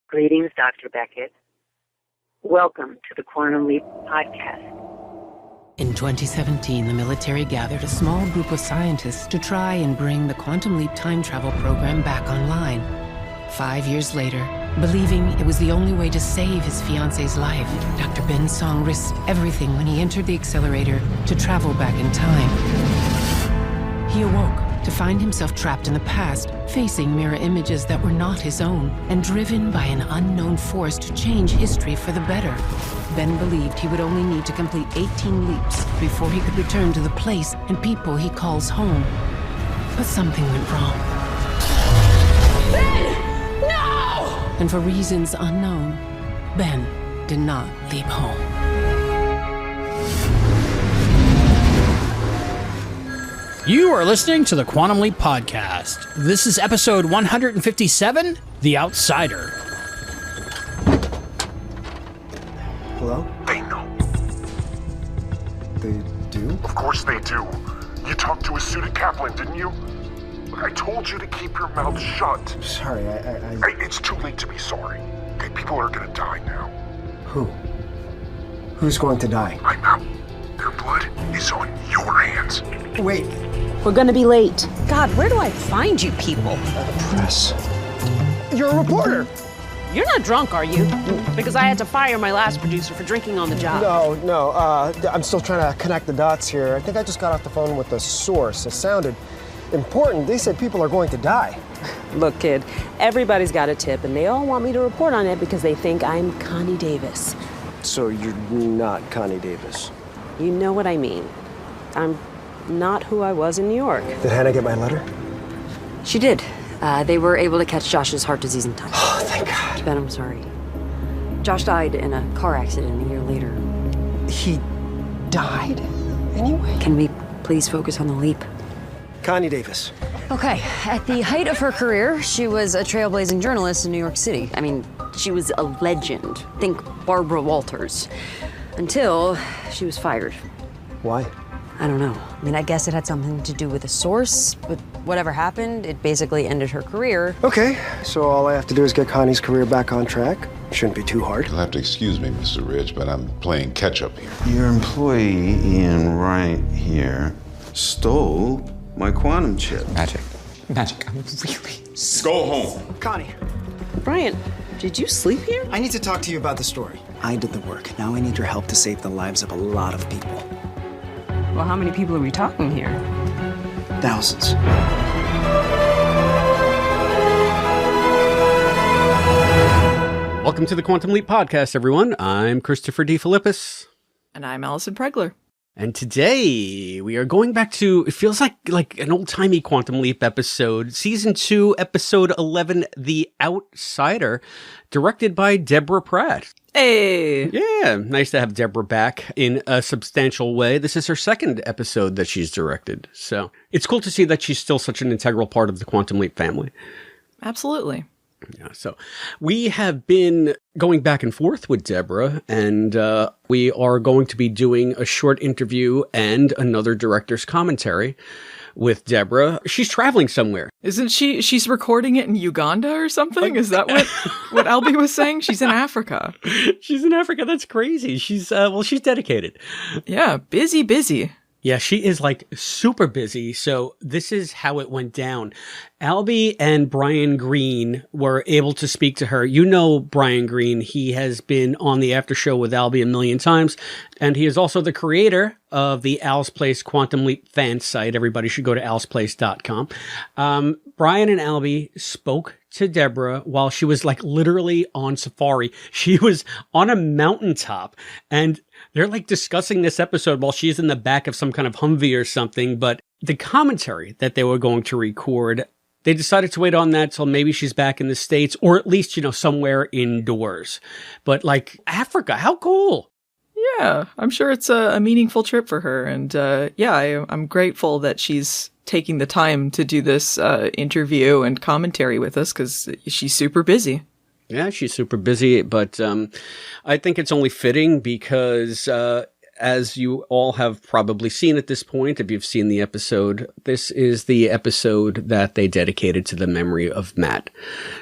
Greetings, Dr. Beckett. Welcome to the Quantum Leap Podcast. In 2017, the military gathered a small group of scientists to try and bring the Quantum Leap time travel program back online. 5 years later, believing it was the only way to save his fiancée's life, Dr. Ben Song risked everything when he entered the accelerator to travel back in time. He awoke to find himself trapped in the past, facing mirror images that were not his own, and driven by an unknown force to change history for the better. Ben believed he would only need to complete 18 leaps before he could return to the place and people he calls home. But something went wrong. Ben! No! And for reasons unknown, Ben did not leap home. You are listening to the Quantum Leap Podcast. This is episode 157, The Outsider. Hello? They know. They do? Of course they do. You talked to a suited Kaplan, didn't you? I told you to keep your mouth shut. Sorry, It's too late to be sorry. Okay, people are gonna die now. Who? Who's going to die? I'm out. Their blood is on your hands. Wait. We're gonna be late. God, where do I find you people? Press. You're a reporter! You're not drunk, are you? Because I had to fire my last producer for drinking on the job. No, I'm still trying to connect the dots here. I think I just got off the phone with the source. It sounded important. They said people are going to die. Look, kid, everybody's got a tip, and they all want me to report on it because they think I'm Connie Davis. So you're not Connie Davis? You know what I mean. I'm not who I was in New York. Did Hannah get my letter? She did. They were able to catch Josh's heart disease in time. Oh, thank God. Ben, I'm sorry. Josh died in a car accident a year later. He died? Anyway? Can we please focus on the leap? Connie Davis. Okay, at the height of her career, she was a trailblazing journalist in New York City. I mean, she was a legend. Think Barbara Walters. Until she was fired. Why? I don't know. I mean, I guess it had something to do with a source, but whatever happened, it basically ended her career. Okay, so all I have to do is get Connie's career back on track. Shouldn't be too hard. You'll have to excuse me, Mr. Rich, but I'm playing catch-up here. Your employee, Ian Wright here, stole my quantum chip. Magic. I'm really... Go home. Connie. Brian, did you sleep here? I need to talk to you about the story. I did the work. Now I need your help to save the lives of a lot of people. Well, how many people are we talking here? Thousands. Welcome to the Quantum Leap Podcast, everyone. I'm Christopher DeFilippis. And I'm Allison Pregler. And today we are going back to, it feels like an old-timey Quantum Leap episode, Season 2, Episode 11, The Outsider, directed by Deborah Pratt. Hey! Yeah, nice to have Deborah back in a substantial way. This is her second episode that she's directed, so it's cool to see that she's still such an integral part of the Quantum Leap family. Absolutely. Yeah, so we have been going back and forth with Deborah, and we are going to be doing a short interview and another director's commentary with Deborah. She's traveling somewhere. Isn't she? She's recording it in Uganda or something? Is that what Albie was saying? She's in Africa. She's in Africa. That's crazy. She's dedicated. Yeah, busy. Yeah, she is like super busy. So this is how it went down. Albie and Brian Green were able to speak to her. You know Brian Green. He has been on the after show with Albie a million times. And he is also the creator of the Al's Place Quantum Leap fan site. Everybody should go to alsplace.com. Brian and Albie spoke to Deborah while she was like literally on safari. She was on a mountaintop and they're like discussing this episode while she's in the back of some kind of Humvee or something. But the commentary that they were going to record, they decided to wait on that till maybe she's back in the States or at least, somewhere indoors. But like Africa, how cool. Yeah, I'm sure it's a meaningful trip for her. And I'm grateful that she's taking the time to do this interview and commentary with us because she's super busy. Yeah, she's super busy, but I think it's only fitting because as you all have probably seen at this point, if you've seen the episode, this is the episode that they dedicated to the memory of Matt.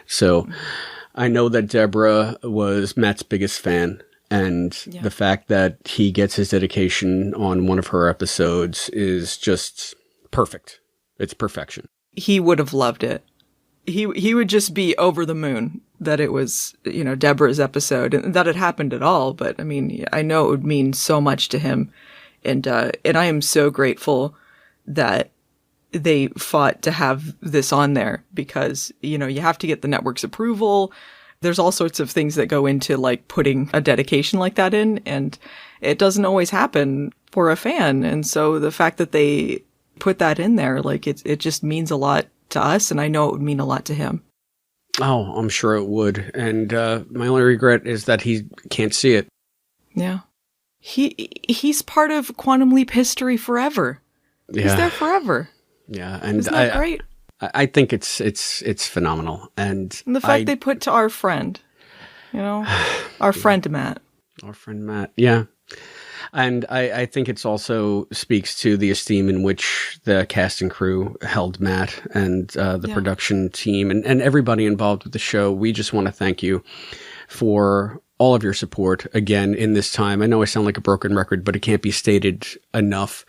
So I know that Deborah was Matt's biggest fan, and the fact that he gets his dedication on one of her episodes is just perfect. It's perfection. He would have loved it. He would just be over the moon that it was, Deborah's episode and that it happened at all. But I mean, I know it would mean so much to him. And I am so grateful that they fought to have this on there because, you have to get the network's approval. There's all sorts of things that go into like putting a dedication like that in, and it doesn't always happen for a fan. And so the fact that they put that in there, like it just means a lot to us, and I know it would mean a lot to him. Oh, I'm sure it would. And my only regret is that he can't see it. Yeah. He's part of Quantum Leap history forever. Yeah. He's there forever. Yeah, and isn't that great? I think it's phenomenal. And the fact they put to our friend, our friend Matt. Our friend Matt, yeah. And I think it's also speaks to the esteem in which the cast and crew held Matt and the production team and everybody involved with the show. We just want to thank you for all of your support again in this time. I know I sound like a broken record, but it can't be stated enough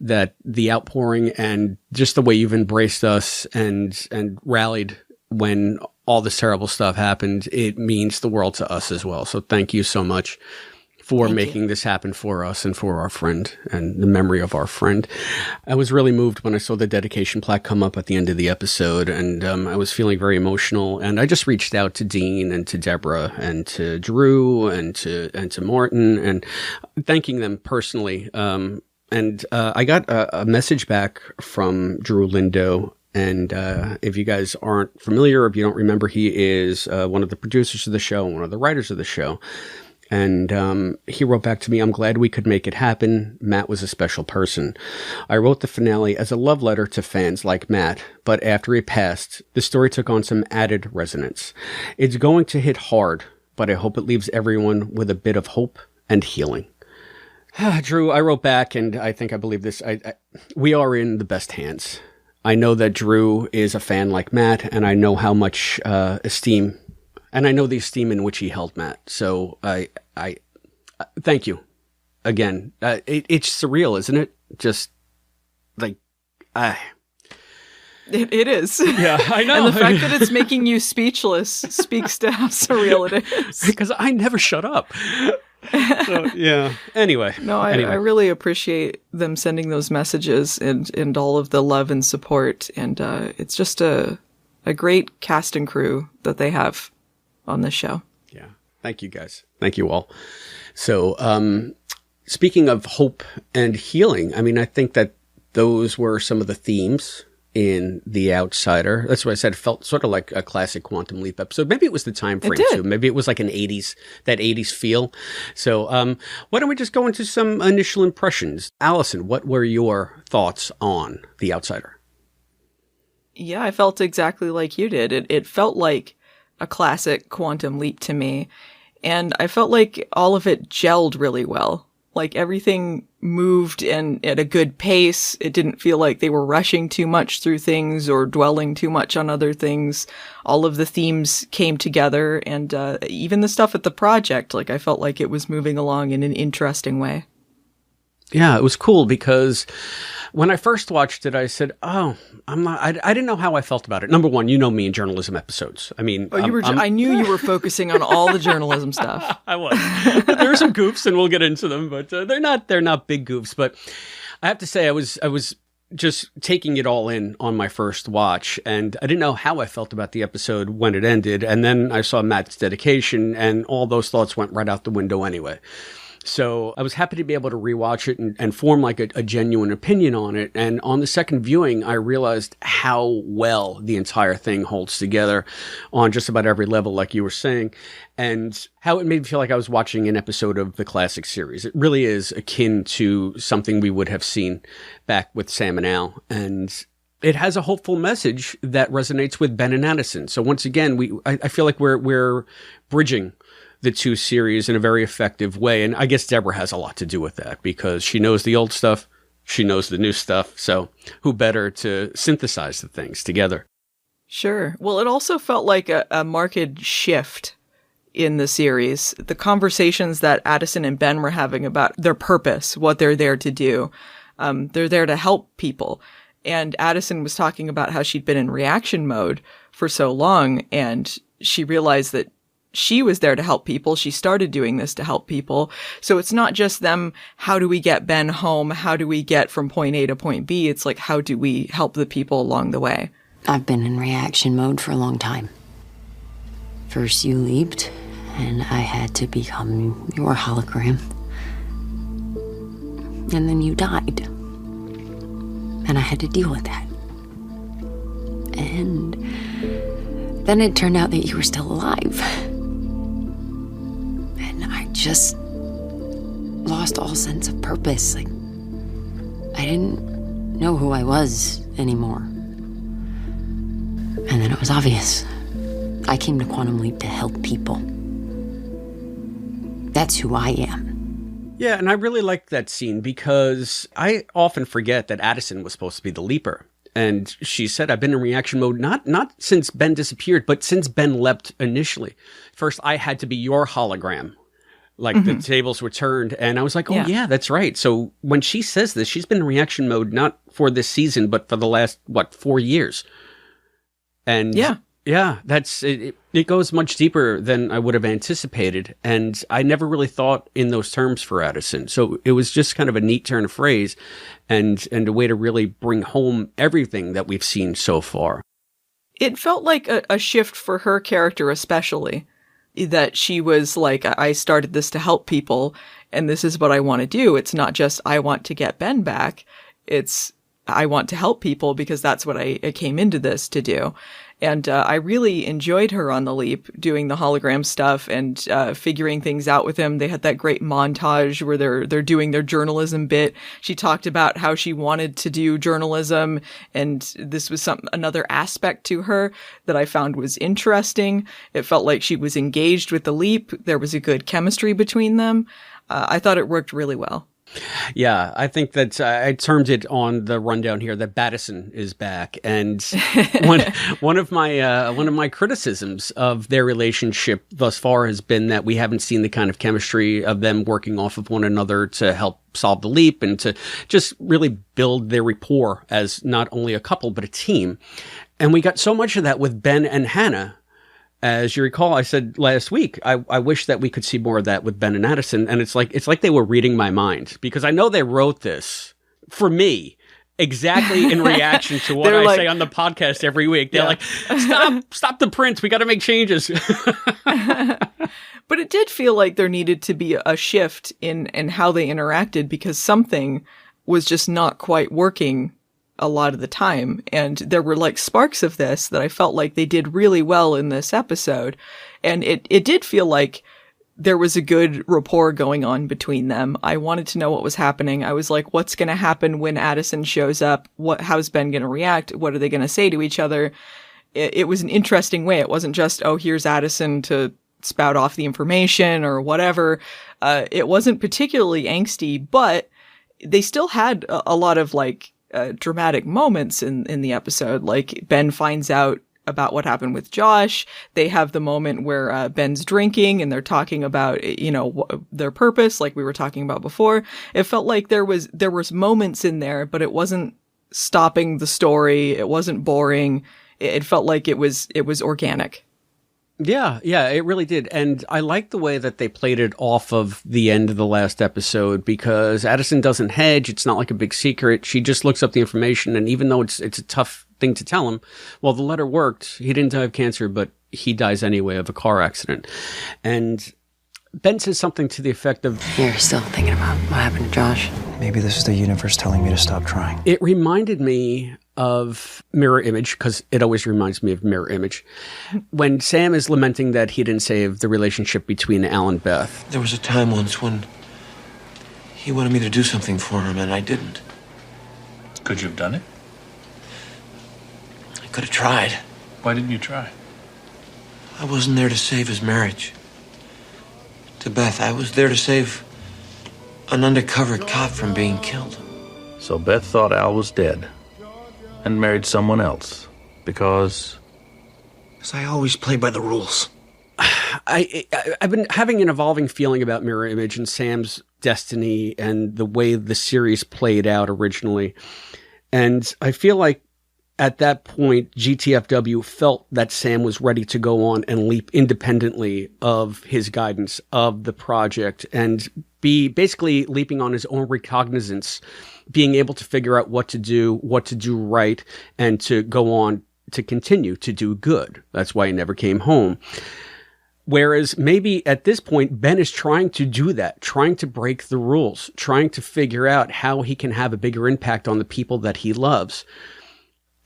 that the outpouring and just the way you've embraced us and rallied when all this terrible stuff happened, it means the world to us as well. So thank you so much for making this happen for us and for our friend and the memory of our friend. I was really moved when I saw the dedication plaque come up at the end of the episode, and I was feeling very emotional. And I just reached out to Dean and to Deborah and to Drew and to Martin and thanking them personally. And I got a message back from Drew Lindo. And if you guys aren't familiar, or if you don't remember, he is one of the producers of the show, one of the writers of the show. And he wrote back to me, "I'm glad we could make it happen. Matt was a special person. I wrote the finale as a love letter to fans like Matt, but after he passed, the story took on some added resonance. It's going to hit hard, but I hope it leaves everyone with a bit of hope and healing." Drew, I wrote back, and I believe this. We are in the best hands. I know that Drew is a fan like Matt, and I know how much esteem. And I know the esteem in which he held Matt. So I thank you again. It's surreal, isn't it? Just like, It is. Yeah, I know. And the fact that it's making you speechless speaks to how surreal it is. Because I never shut up. So, yeah. Anyway. No, I really appreciate them sending those messages and all of the love and support. And it's just a great cast and crew that they have on this show. Yeah. Thank you, guys. Thank you all. So, speaking of hope and healing, I mean, I think that those were some of the themes in The Outsider. That's why I said it felt sort of like a classic Quantum Leap episode. Maybe it was the time frame too. Maybe it was like that 80s feel. So, why don't we just go into some initial impressions? Allison, what were your thoughts on The Outsider? Yeah, I felt exactly like you did. It felt like a classic Quantum Leap to me. And I felt like all of it gelled really well. Like everything moved and at a good pace. It didn't feel like they were rushing too much through things or dwelling too much on other things. All of the themes came together, and even the stuff at the project, like I felt like it was moving along in an interesting way. Yeah, it was cool because when I first watched it, I said, "Oh, I didn't know how I felt about it." Number one, you know me in journalism episodes. I mean, I knew you were focusing on all the journalism stuff. I was. There are some goofs, and we'll get into them, but they're not big goofs. But I have to say, I was just taking it all in on my first watch, and I didn't know how I felt about the episode when it ended. And then I saw Matt's dedication, and all those thoughts went right out the window anyway. So I was happy to be able to rewatch it and form like a genuine opinion on it. And on the second viewing, I realized how well the entire thing holds together on just about every level, like you were saying, and how it made me feel like I was watching an episode of the classic series. It really is akin to something we would have seen back with Sam and Al. And it has a hopeful message that resonates with Ben and Addison. So once again, I feel like we're bridging the two series in a very effective way. And I guess Deborah has a lot to do with that because she knows the old stuff. She knows the new stuff. So who better to synthesize the things together? Sure. Well, it also felt like a marked shift in the series. The conversations that Addison and Ben were having about their purpose, what they're there to do. They're there to help people. And Addison was talking about how she'd been in reaction mode for so long, and she realized that she was there to help people. She started doing this to help people. So it's not just them, how do we get Ben home? How do we get from point A to point B? It's like, how do we help the people along the way? I've been in reaction mode for a long time. First you leaped, and I had to become your hologram. And then you died. And I had to deal with that. And then it turned out that you were still alive. And I just lost all sense of purpose. Like, I didn't know who I was anymore. And then it was obvious. I came to Quantum Leap to help people. That's who I am. Yeah, and I really like that scene because I often forget that Addison was supposed to be the leaper. And she said, I've been in reaction mode, not since Ben disappeared, but since Ben leapt initially. First, I had to be your hologram. Like, the tables were turned, and I was like, oh, yeah, that's right. So when she says this, she's been in reaction mode, not for this season, but for the last, 4 years. And yeah, that's it. It goes much deeper than I would have anticipated. And I never really thought in those terms for Addison. So it was just kind of a neat turn of phrase and a way to really bring home everything that we've seen so far. It felt like a shift for her character, especially, that she was like, I started this to help people, and this is what I want to do. It's not just, I want to get Ben back. It's, I want to help people because that's what I came into this to do. And I really enjoyed her on the Leap, doing the hologram stuff and figuring things out with him. They had that great montage where they're doing their journalism bit. She talked about how she wanted to do journalism, and this was another aspect to her that I found was interesting. It felt like she was engaged with the Leap. There was a good chemistry between them. I thought it worked really well. Yeah, I think that I termed it on the rundown here that Battison is back, and one of my criticisms of their relationship thus far has been that we haven't seen the kind of chemistry of them working off of one another to help solve the leap and to just really build their rapport as not only a couple but a team. And we got so much of that with Ben and Hannah. As you recall, I said last week, I wish that we could see more of that with Ben and Addison. And it's like they were reading my mind, because I know they wrote this for me exactly in reaction to what I say on the podcast every week. They're like, stop the print. We got to make changes. But it did feel like there needed to be a shift in how they interacted, because something was just not quite working a lot of the time. And there were like sparks of this that I felt like they did really well in this episode. And it did feel like there was a good rapport going on between them. I wanted to know what was happening. I was like, what's going to happen when Addison shows up? How's Ben going to react? What are they going to say to each other? It was an interesting way. It wasn't just, oh, here's Addison to spout off the information or whatever. It wasn't particularly angsty, but they still had a lot of like, dramatic moments in the episode. Like, Ben finds out about what happened with Josh. They have the moment where Ben's drinking and they're talking about, their purpose, like we were talking about before. It felt like there was moments in there, but it wasn't stopping the story. It wasn't boring. It felt like it was organic. Yeah, it really did. And I like the way that they played it off of the end of the last episode, because Addison doesn't hedge. It's not like a big secret. She just looks up the information. And even though it's a tough thing to tell him, well, the letter worked. He didn't die of cancer, but he dies anyway of a car accident. And Ben says something to the effect of, You're still thinking about what happened to Josh? Maybe this is the universe telling me to stop trying. It reminded me of Mirror Image, because it always reminds me of Mirror Image, when Sam is lamenting that he didn't save the relationship between Al and Beth. There was a time once when he wanted me to do something for him, and I didn't. Could you have done it? I could have tried. Why didn't you try? I wasn't there to save his marriage to Beth. I was there to save an undercover cop from being killed. So Beth thought Al was dead and married someone else because Because I always play by the rules. I've been having an evolving feeling about Mirror Image and Sam's destiny and the way the series played out originally. And I feel like at that point, GTFW felt that Sam was ready to go on and leap independently of his guidance of the project and be basically leaping on his own recognizance, being able to figure out what to do right, and to go on to continue to do good. That's why he never came home. Whereas maybe at this point, Ben is trying to do that, trying to break the rules, trying to figure out how he can have a bigger impact on the people that he loves.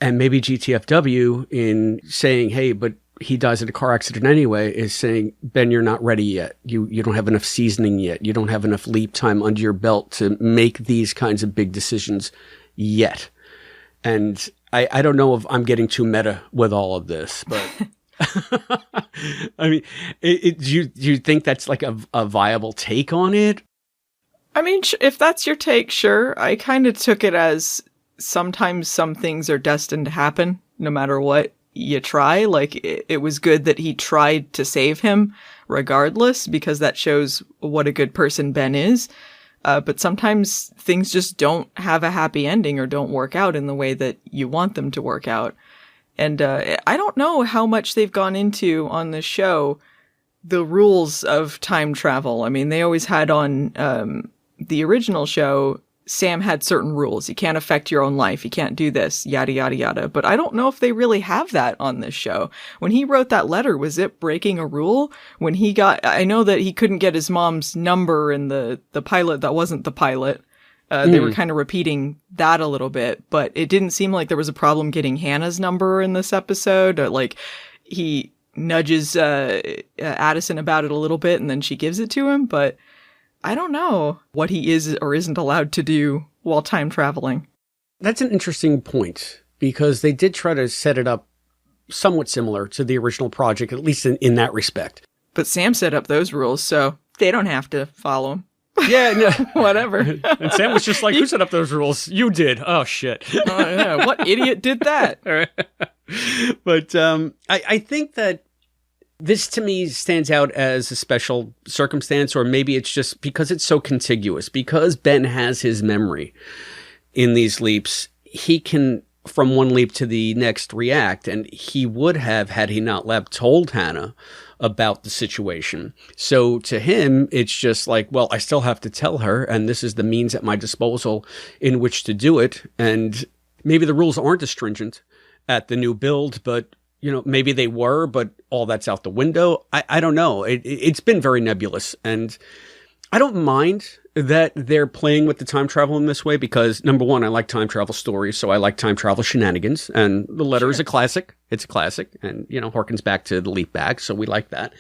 And maybe GTFW, in saying, hey, but he dies in a car accident anyway, is saying, Ben, you're not ready yet. You don't have enough seasoning yet. You don't have enough leap time under your belt to make these kinds of big decisions yet. And I don't know if I'm getting too meta with all of this, but I mean, do you think that's like a viable take on it? I mean, if that's your take, sure. I kind of took it as sometimes some things are destined to happen no matter what you try. Like, it was good that he tried to save him regardless, because that shows what a good person Ben is. But sometimes things just don't have a happy ending or don't work out in the way that you want them to work out. And I don't know how much they've gone into on this show the rules of time travel. I mean, they always had on the original show, Sam had certain rules. You can't affect your own life. You can't do this, yada, yada, yada. But I don't know if they really have that on this show. When he wrote that letter, was it breaking a rule? When he I know that he couldn't get his mom's number in the pilot that wasn't the pilot. They were kind of repeating that a little bit, but it didn't seem like there was a problem getting Hannah's number in this episode. Like, he nudges Addison about it a little bit and then she gives it to him, but I don't know what he is or isn't allowed to do while time traveling. That's an interesting point, because they did try to set it up somewhat similar to the original project, at least in that respect. But Sam set up those rules, so they don't have to follow them. Yeah, no. Whatever. And Sam was just like, who set up those rules? You did. Oh, shit. Oh, yeah. What idiot did that? But I think that this, to me, stands out as a special circumstance, or maybe it's just because it's so contiguous. Because Ben has his memory in these leaps, he can, from one leap to the next, react. And he would have, had he not told Hannah about the situation. So to him, it's just like, well, I still have to tell her, and this is the means at my disposal in which to do it. And maybe the rules aren't as stringent at the new build, but maybe they were, but all that's out the window. I don't know. It's been very nebulous, and I don't mind that they're playing with the time travel in this way, because number one, I like time travel stories, so I like time travel shenanigans, and the letter is a classic. It's a classic, and harkens back to the leap back, so we like that.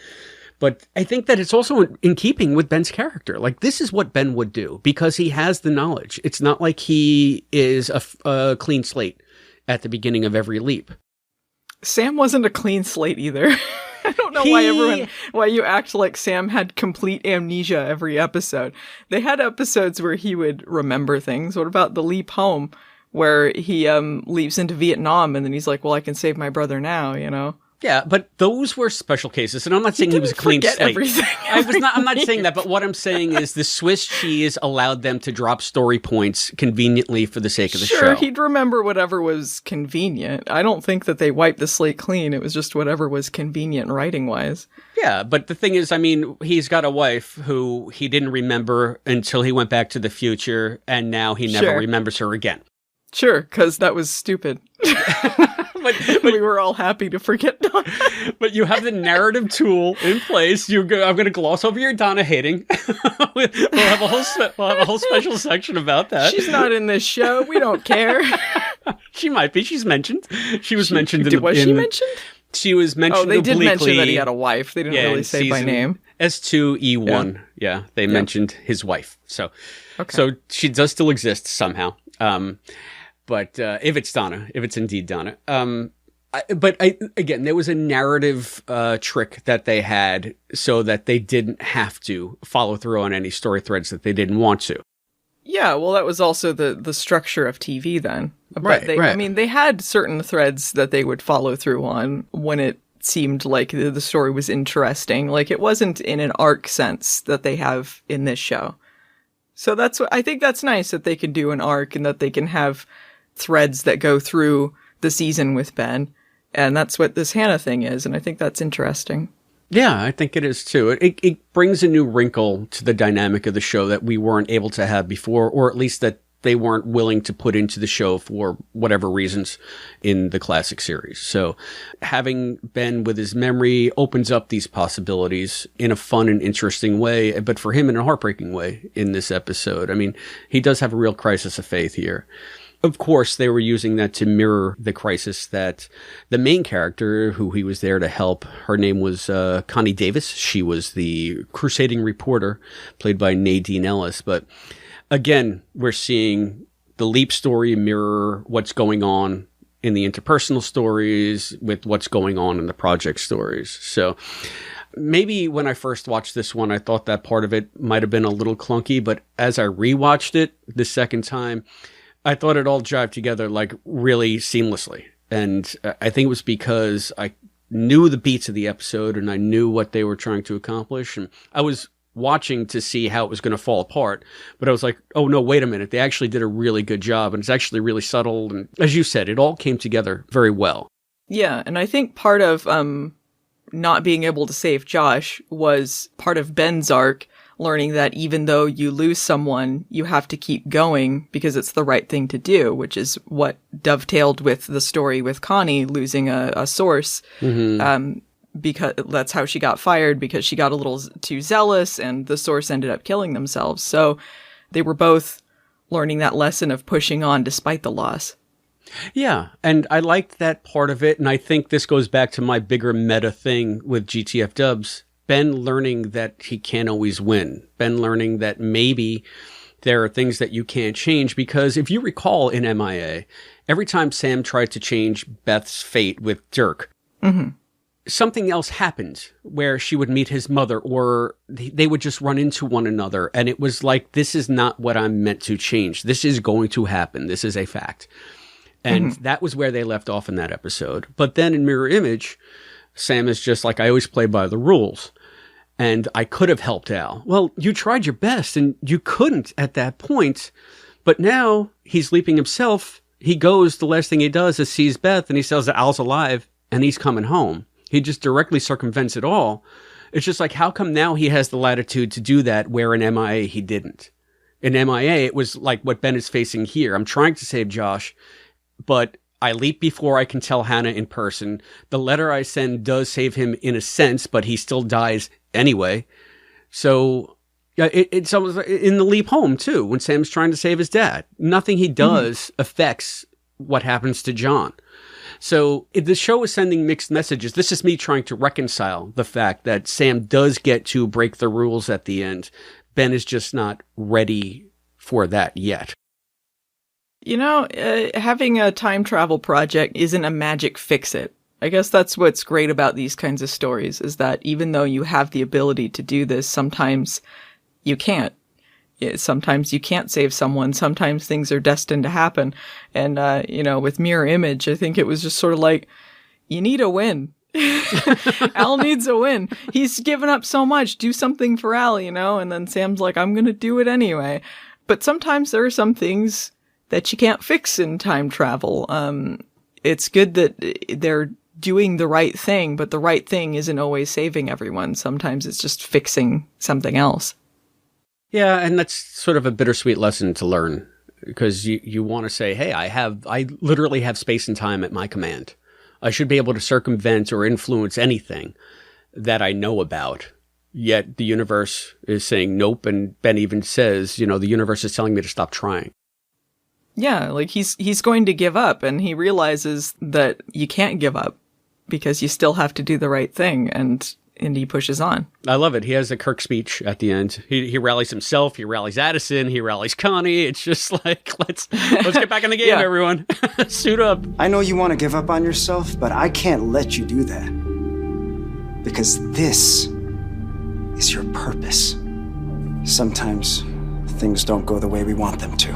But I think that it's also in keeping with Ben's character. Like, this is what Ben would do, because he has the knowledge. It's not like he is a clean slate at the beginning of every leap. Sam wasn't a clean slate either. I don't know why you act like Sam had complete amnesia every episode. They had episodes where he would remember things. What about the leap home, where he leaps into Vietnam and then he's like, well, I can save my brother now, Yeah, but those were special cases, and I'm not saying he was a clean slate. I'm not saying that, but what I'm saying is the Swiss cheese allowed them to drop story points conveniently for the sake of the show. Sure, he'd remember whatever was convenient. I don't think that they wiped the slate clean. It was just whatever was convenient writing-wise. Yeah, but the thing is, I mean, he's got a wife who he didn't remember until he went back to the future, and now he never remembers her again. Sure, because that was stupid. But we were all happy to forget Donna. But you have the narrative tool in place. I'm going to gloss over your Donna hating. We'll have a whole special section about that. She's not in this show. We don't care. She might be. She's mentioned. She was mentioned. Was she mentioned? She was mentioned. Oh, they obliquely. Did mention that he had a wife. They didn't really say by name. S2E1. Yeah, they mentioned his wife. So she does still exist somehow. But if it's Donna, if it's indeed Donna. Again, there was a narrative trick that they had so that they didn't have to follow through on any story threads that they didn't want to. Yeah, well, that was also the structure of TV then. But right. I mean, they had certain threads that they would follow through on when it seemed like the story was interesting. Like, it wasn't in an arc sense that they have in this show. So I think that's nice that they can do an arc and that they can have threads that go through the season with Ben. And that's what this Hannah thing is. And I think that's interesting. Yeah, I think it is too. It brings a new wrinkle to the dynamic of the show that we weren't able to have before, or at least that they weren't willing to put into the show for whatever reasons in the classic series. So having Ben with his memory opens up these possibilities in a fun and interesting way, but for him in a heartbreaking way in this episode. I mean, he does have a real crisis of faith here. Of course, they were using that to mirror the crisis that the main character, who he was there to help, her name was Connie Davis. She was the crusading reporter, played by Nadine Ellis. But again, we're seeing the Leap story mirror what's going on in the interpersonal stories with what's going on in the project stories. So maybe when I first watched this one, I thought that part of it might have been a little clunky. But as I rewatched it the second time, I thought it all jived together like really seamlessly. And I think it was because I knew the beats of the episode and I knew what they were trying to accomplish. And I was watching to see how it was going to fall apart. But I was like, oh, no, wait a minute. They actually did a really good job. And it's actually really subtle. And as you said, it all came together very well. Yeah. And I think part of not being able to save Josh was part of Ben's arc, learning that even though you lose someone, you have to keep going because it's the right thing to do, which is what dovetailed with the story with Connie losing a source. Mm-hmm. Because that's how she got fired, because she got a little too zealous and the source ended up killing themselves. So they were both learning that lesson of pushing on despite the loss. Yeah, and I liked that part of it. And I think this goes back to my bigger meta thing with GTF Dubs. Ben learning that he can't always win. Ben learning that maybe there are things that you can't change, because if you recall in MIA, every time Sam tried to change Beth's fate with Dirk, mm-hmm. something else happened where she would meet his mother or they would just run into one another. And it was like, this is not what I'm meant to change. This is going to happen. This is a fact. And mm-hmm. that was where they left off in that episode. But then in Mirror Image, Sam is just like, I always play by the rules. And I could have helped Al. Well, you tried your best and you couldn't at that point. But now he's leaping himself. He goes, the last thing he does is sees Beth and he says that Al's alive and he's coming home. He just directly circumvents it all. It's just like, how come now he has the latitude to do that where in MIA he didn't? In MIA, it was like what Ben is facing here. I'm trying to save Josh, but I leap before I can tell Hannah in person. The letter I send does save him in a sense, but he still dies anyway. So it's almost in the leap home too, when Sam's trying to save his dad. Nothing he does affects what happens to John. So the show is sending mixed messages. This is me trying to reconcile the fact that Sam does get to break the rules at the end. Ben is just not ready for that yet. You know, having a time travel project isn't a magic fix-it. I guess that's what's great about these kinds of stories, is that even though you have the ability to do this, sometimes you can't. Sometimes you can't save someone. Sometimes things are destined to happen. And, with Mirror Image, I think it was just sort of like, you need a win. Al needs a win. He's given up so much. Do something for Al, And then Sam's like, I'm going to do it anyway. But sometimes there are some things that you can't fix in time travel. It's good that they're doing the right thing, but the right thing isn't always saving everyone. Sometimes it's just fixing something else. Yeah, and that's sort of a bittersweet lesson to learn, because you want to say, hey, I literally have space and time at my command. I should be able to circumvent or influence anything that I know about. Yet the universe is saying nope, and Ben even says, the universe is telling me to stop trying. Yeah, like he's going to give up, and he realizes that you can't give up because you still have to do the right thing, and he pushes on. I love it. He has a Kirk speech at the end. He rallies himself, he rallies Addison, he rallies Connie. It's just like, let's get back in the game, everyone. Suit up. I know you want to give up on yourself, but I can't let you do that. Because this is your purpose. Sometimes things don't go the way we want them to.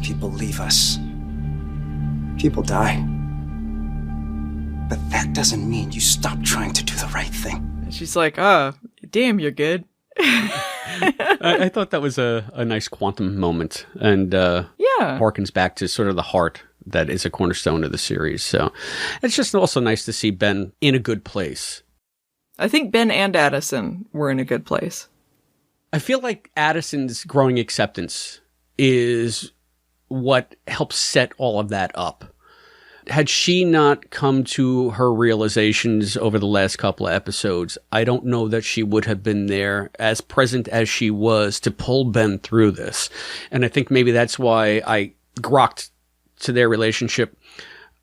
People leave us. People die. but that doesn't mean you stop trying to do the right thing. And she's like, oh, damn, you're good. I thought that was a nice quantum moment, and harkens back to sort of the heart that is a cornerstone of the series. So it's just also nice to see Ben in a good place. I think Ben and Addison were in a good place. I feel like Addison's growing acceptance is what helps set all of that up. Had she not come to her realizations over the last couple of episodes, I don't know that she would have been there as present as she was to pull Ben through this. And I think maybe that's why I grokked to their relationship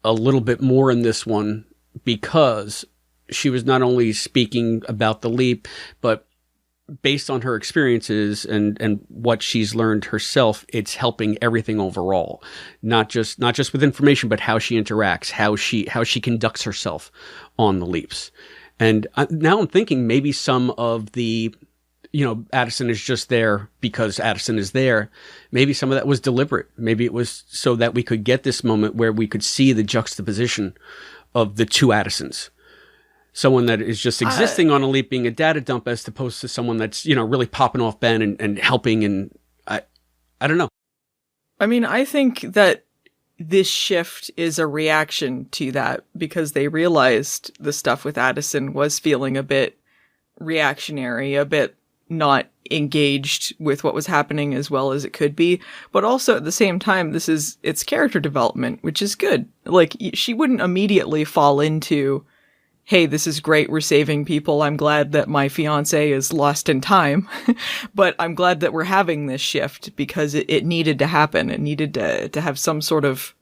a little bit more in this one, because she was not only speaking about the leap, but based on her experiences and what she's learned herself, it's helping everything overall. Not just with information, but how she interacts, how she conducts herself on the leaps. And now I'm thinking maybe some of the, Addison is just there because Addison is there. Maybe some of that was deliberate. Maybe it was so that we could get this moment where we could see the juxtaposition of the two Addisons. Someone that is just existing on a leap, being a data dump, as opposed to someone that's, really popping off Ben and helping. And I don't know. I mean, I think that this shift is a reaction to that, because they realized the stuff with Addison was feeling a bit reactionary, a bit not engaged with what was happening as well as it could be. But also at the same time, it's character development, which is good. Like, she wouldn't immediately fall into, hey, this is great, we're saving people, I'm glad that my fiance is lost in time, but I'm glad that we're having this shift because it needed to happen. It needed to have some sort of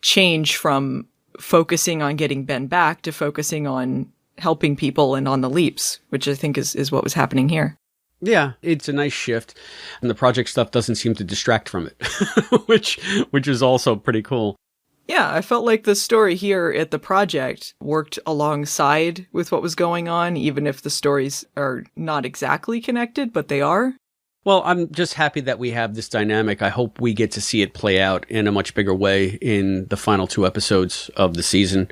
change from focusing on getting Ben back to focusing on helping people and on the leaps, which I think is what was happening here. Yeah, it's a nice shift, and the project stuff doesn't seem to distract from it, which is also pretty cool. Yeah, I felt like the story here at the project worked alongside with what was going on, even if the stories are not exactly connected, but they are. Well, I'm just happy that we have this dynamic. I hope we get to see it play out in a much bigger way in the final 2 episodes of the season,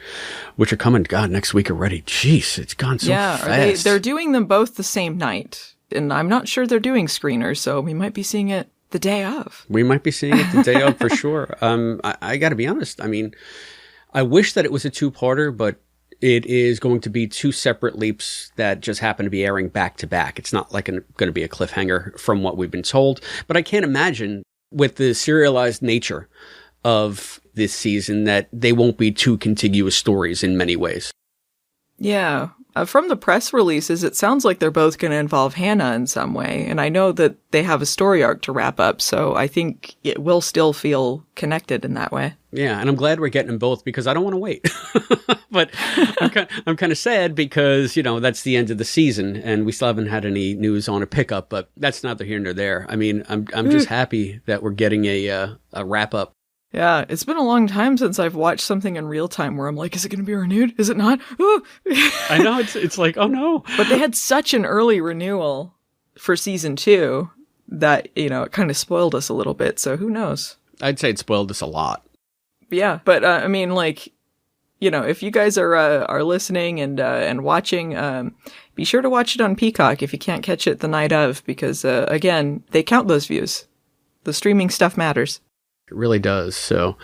which are coming, next week already. Jeez, it's gone so fast. They're doing them both the same night, and I'm not sure they're doing screeners, so we might be seeing it the day of. We might be seeing it the day of for sure. I got to be honest. I mean, I wish that it was a 2-parter, but it is going to be 2 separate leaps that just happen to be airing back to back. It's not like going to be a cliffhanger from what we've been told, but I can't imagine with the serialized nature of this season that they won't be 2 contiguous stories in many ways. Yeah. From the press releases, it sounds like they're both going to involve Hannah in some way. And I know that they have a story arc to wrap up, so I think it will still feel connected in that way. Yeah, and I'm glad we're getting them both because I don't want to wait. But I'm kind of sad because, that's the end of the season and we still haven't had any news on a pickup, but that's neither here nor there. I mean, I'm just happy that we're getting a wrap up. Yeah, it's been a long time since I've watched something in real time where I'm like, is it going to be renewed? Is it not? Ooh. I know, it's like, oh no. But they had such an early renewal for season 2 that, it kind of spoiled us a little bit. So who knows? I'd say it spoiled us a lot. Yeah, but I mean, like, if you guys are listening and watching, be sure to watch it on Peacock if you can't catch it the night of, because again, they count those views. The streaming stuff matters. It really does. So,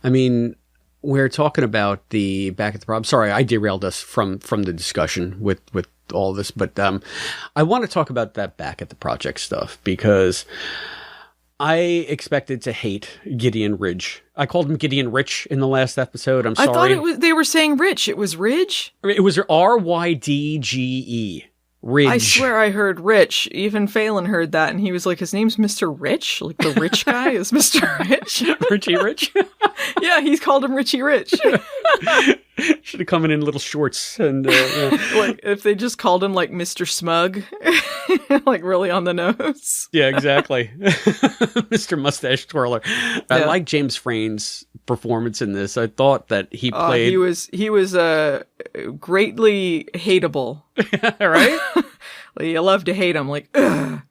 I mean, we're talking about the back at the problem. Sorry, I derailed us from the discussion with all this, but I want to talk about that back at the project stuff because I expected to hate Gideon Ridge. I called him Gideon Rich in the last episode. I'm sorry. I thought they were saying Rich. It was Ridge? It was RYDGE. Ridge. I swear I heard Rich. Even Phelan heard that, and he was like, his name's Mr. Rich? Like, the rich guy is Mr. Rich? Richie Rich? Yeah, he's called him Richie Rich. Should have come in little shorts. And like, if they just called him, like, Mr. Smug. Like, really on the nose. Yeah, exactly. Mr. Mustache Twirler. I like James Frain's performance in this. I thought that he played... He was greatly hateable. Right? Like, you love to hate him. Like, ugh.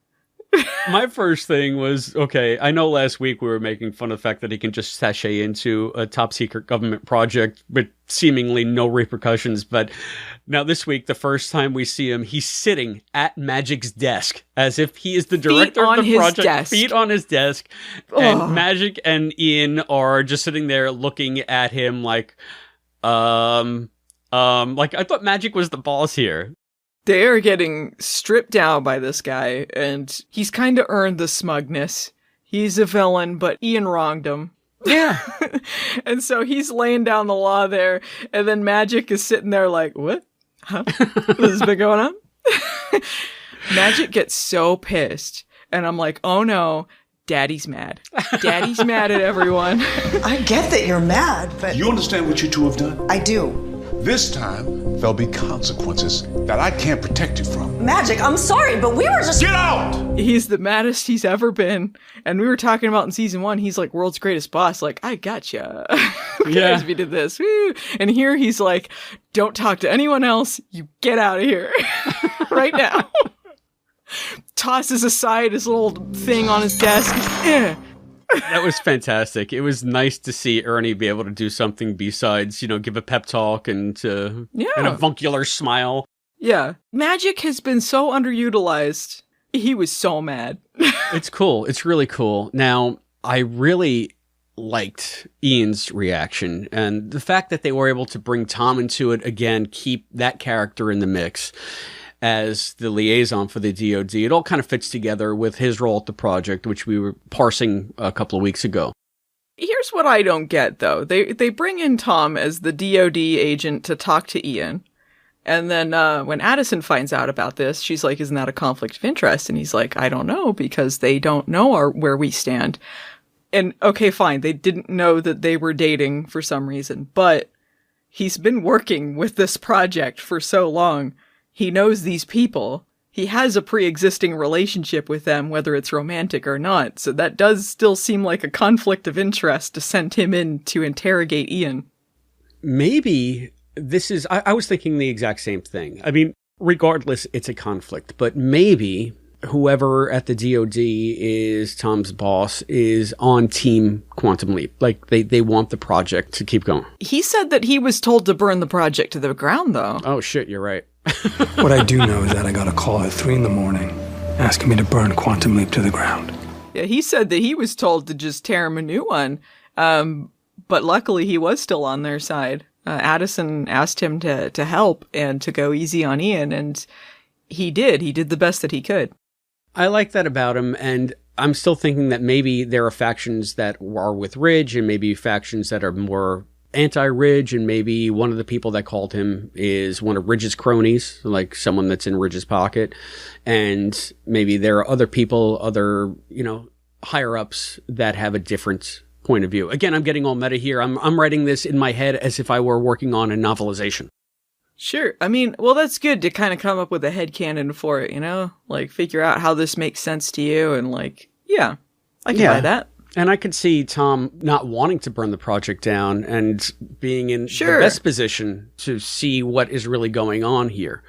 My first thing was, okay, I know last week we were making fun of the fact that he can just sashay into a top secret government project with seemingly no repercussions. But now this week, the first time we see him, he's sitting at Magic's desk as if he is the director of the project. Feet on his desk. And Magic and Ian are just sitting there looking at him like I thought Magic was the boss here. They are getting stripped down by this guy, and he's kind of earned the smugness. He's a villain, but Ian wronged him. Yeah. And so he's laying down the law there, and then Magic is sitting there like, what? Huh? What has been going on? Magic gets so pissed, and I'm like, oh no, Daddy's mad. Daddy's mad at everyone. I get that you're mad, but... You understand what you two have done? I do. This time, there'll be consequences that I can't protect you from. Magic, I'm sorry, but we were just... Get out! He's the maddest he's ever been. And we were talking about in season 1, he's like world's greatest boss. Like, I gotcha. Yeah. We did this. Woo. And here he's like, don't talk to anyone else. You get out of here. Right now. Tosses aside his little thing on his desk. That was fantastic. It was nice to see Ernie be able to do something besides, give a pep talk and an avuncular smile. Yeah. Magic has been so underutilized. He was so mad. It's cool. It's really cool. Now, I really liked Ian's reaction, and the fact that they were able to bring Tom into it again, keep that character in the mix as the liaison for the DOD. It all kind of fits together with his role at the project, which we were parsing a couple of weeks ago. Here's what I don't get, though. They bring in Tom as the DOD agent to talk to Ian. And then when Addison finds out about this, she's like, isn't that a conflict of interest? And he's like, I don't know, because they don't know where we stand. And okay, fine. They didn't know that they were dating for some reason. But he's been working with this project for so long. He knows these people. He has a pre-existing relationship with them, whether it's romantic or not. So that does still seem like a conflict of interest to send him in to interrogate Ian. Maybe this is... I was thinking the exact same thing. I mean, regardless, it's a conflict. But maybe whoever at the DOD is Tom's boss is on Team Quantum Leap. Like, they want the project to keep going. He said that he was told to burn the project to the ground, though. Oh, shit, you're right. What I do know is that I got a call at 3 a.m. asking me to burn Quantum Leap to the ground. Yeah, he said that he was told to just tear him a new one. But luckily he was still on their side. Addison asked him to help and to go easy on Ian, and he did. He did the best that he could. I like that about him, and I'm still thinking that maybe there are factions that are with Ridge and maybe factions that are more anti-Ridge, and maybe one of the people that called him is one of Ridge's cronies, like someone that's in Ridge's pocket. And maybe there are other people, other, higher-ups that have a different point of view. Again, I'm getting all meta here. I'm writing this in my head as if I were working on a novelization. Sure. I mean, well, that's good to kind of come up with a headcanon for it, Like, figure out how this makes sense to you, and I can buy that. And I could see Tom not wanting to burn the project down and being in the best position to see what is really going on here,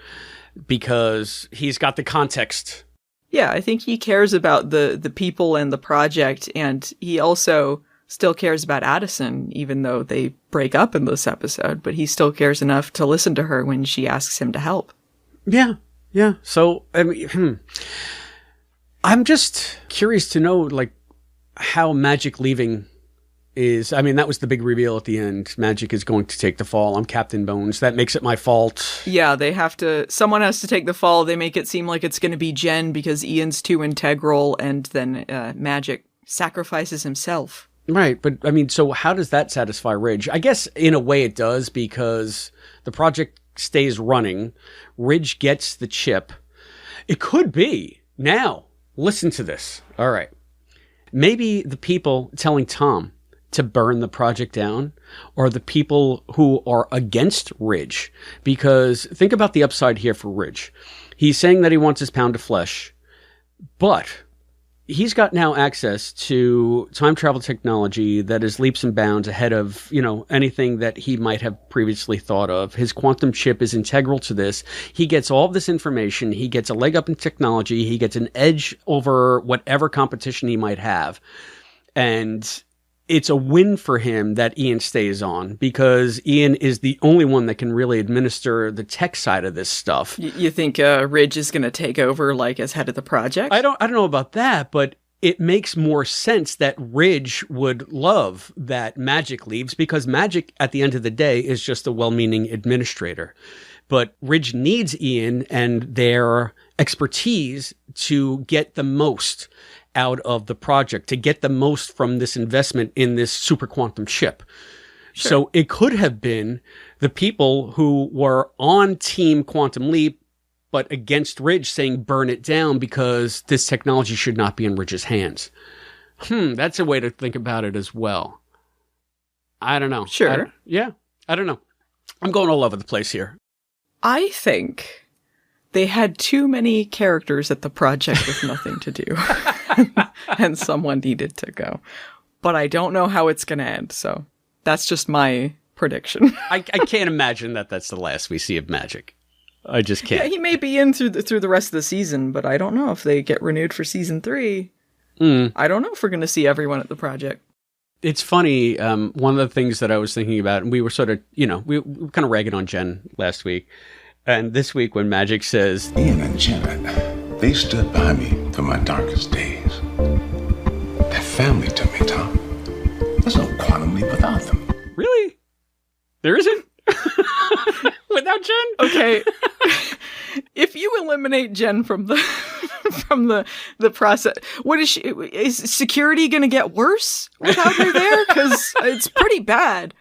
because he's got the context. Yeah, I think he cares about the people and the project, and he also still cares about Addison, even though they break up in this episode, but he still cares enough to listen to her when she asks him to help. Yeah. So, I mean, I'm just curious to know, how Magic leaving is. I mean, that was the big reveal at the end. Magic is going to take the fall. I'm Captain Bones. That makes it my fault. Yeah, someone has to take the fall. They make it seem like it's going to be Jen because Ian's too integral, and then Magic sacrifices himself. Right, but I mean, so how does that satisfy Ridge? I guess in a way it does, because the project stays running. Ridge gets the chip. It could be. Now, listen to this. All right. Maybe the people telling Tom to burn the project down are the people who are against Ridge. Because think about the upside here for Ridge. He's saying that he wants his pound of flesh, but he's got now access to time travel technology that is leaps and bounds ahead of, anything that he might have previously thought of. His quantum chip is integral to this. He gets all of this information. He gets a leg up in technology. He gets an edge over whatever competition he might have. And it's a win for him that Ian stays on, because Ian is the only one that can really administer the tech side of this stuff. You think Ridge is going to take over, like, as head of the project? I don't know about that, but it makes more sense that Ridge would love that Magic leaves, because Magic, at the end of the day, is just a well-meaning administrator. But Ridge needs Ian and their expertise to get the most out of the project, to get the most from this investment in this super quantum chip. Sure. So it could have been the people who were on Team Quantum Leap, but against Ridge, saying burn it down because this technology should not be in Ridge's hands. That's a way to think about it as well. I don't know. Sure. I don't know. I'm going all over the place here. I think they had too many characters at the project with nothing to do. And someone needed to go. But I don't know how it's going to end, so that's just my prediction. I can't imagine that that's the last we see of Magic. I just can't. Yeah, he may be in through the rest of the season, but I don't know if they get renewed for season 3. I don't know if we're going to see everyone at the project. It's funny, one of the things that I was thinking about, and we were sort of, we were kind of ragging on Jen last week, and this week when Magic says, Ian and Janet, they stood by me through my darkest days. That family to me, Tom. There's no quantum leap without them. Really? There isn't? Without Jen? Okay. If you eliminate Jen from the from the process, what is she? Is security going to get worse without her there? Because it's pretty bad.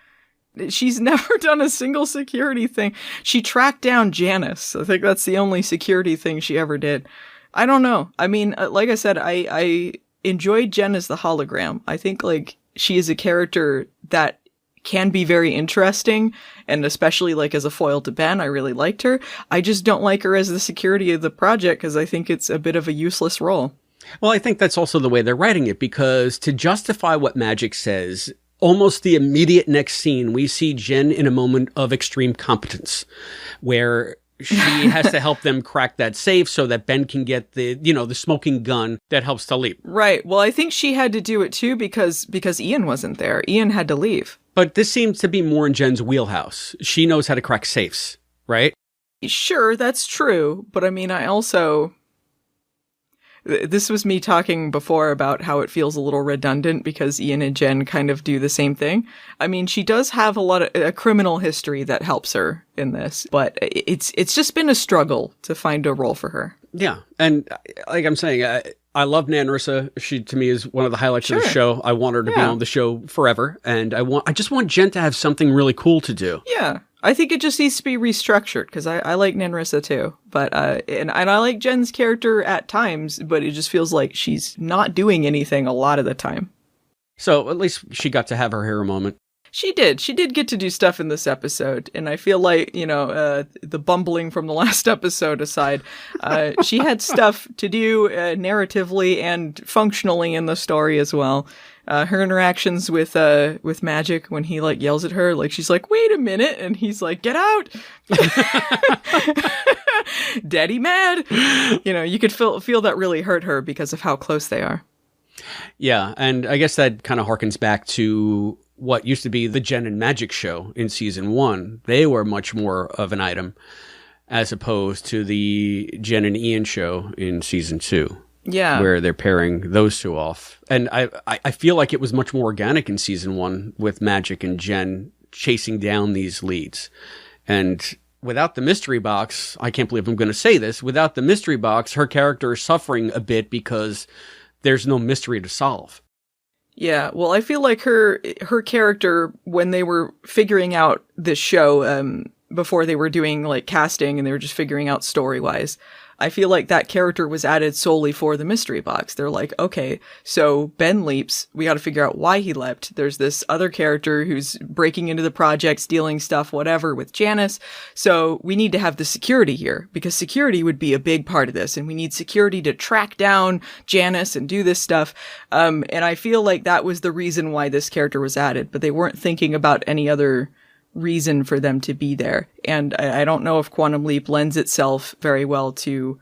She's never done a single security thing. She tracked down Janice. I think that's the only security thing she ever did. I don't know. I mean, like I said, I enjoyed Jen as the hologram. I think like she is a character that can be very interesting, and especially like as a foil to Ben, I really liked her. I just don't like her as the security of the project because I think it's a bit of a useless role. Well, I think that's also the way they're writing it, because to justify what Magic says, almost the immediate next scene, we see Jen in a moment of extreme competence where she has to help them crack that safe so that Ben can get the smoking gun that helps to leap. Right. Well, I think she had to do it too because Ian wasn't there. Ian had to leave. But this seems to be more in Jen's wheelhouse. She knows how to crack safes, right? Sure, that's true. But I mean, this was me talking before about how it feels a little redundant because Ian and Jen kind of do the same thing. I mean, she does have a criminal history that helps her in this, but it's just been a struggle to find a role for her. Yeah. And like I'm saying, I love Nan Rissa. She, to me, is one of the highlights of the show. I want her to be on the show forever. And I just want Jen to have something really cool to do. Yeah. I think it just needs to be restructured because I like Nan Rissa too. But, and I like Jen's character at times, but it just feels like she's not doing anything a lot of the time. So at least she got to have her hero moment. She did. She did get to do stuff in this episode. And I feel like, the bumbling from the last episode aside, she had stuff to do narratively and functionally in the story as well. Her interactions with Magic when he like yells at her, like she's like, wait a minute. And he's like, get out. Daddy mad. You could feel that really hurt her because of how close they are. Yeah. And I guess that kind of harkens back to what used to be the Jen and Magic show in season 1. They were much more of an item as opposed to the Jen and Ian show in season 2. Yeah. Where they're pairing those two off. And I feel like it was much more organic in season 1 with Magic and Jen chasing down these leads. And without the mystery box, I can't believe I'm going to say this, without the mystery box, her character is suffering a bit because there's no mystery to solve. Yeah, well, I feel like her character, when they were figuring out this show, before they were doing like casting and they were just figuring out story-wise. I feel like that character was added solely for the mystery box. They're like, okay, so Ben leaps. We got to figure out why he leapt. There's this other character who's breaking into the project, stealing stuff, whatever, with Janice. So we need to have the security here because security would be a big part of this. And we need security to track down Janice and do this stuff. And I feel like that was the reason why this character was added, but they weren't thinking about any other reason for them to be there. And I don't know if Quantum Leap lends itself very well to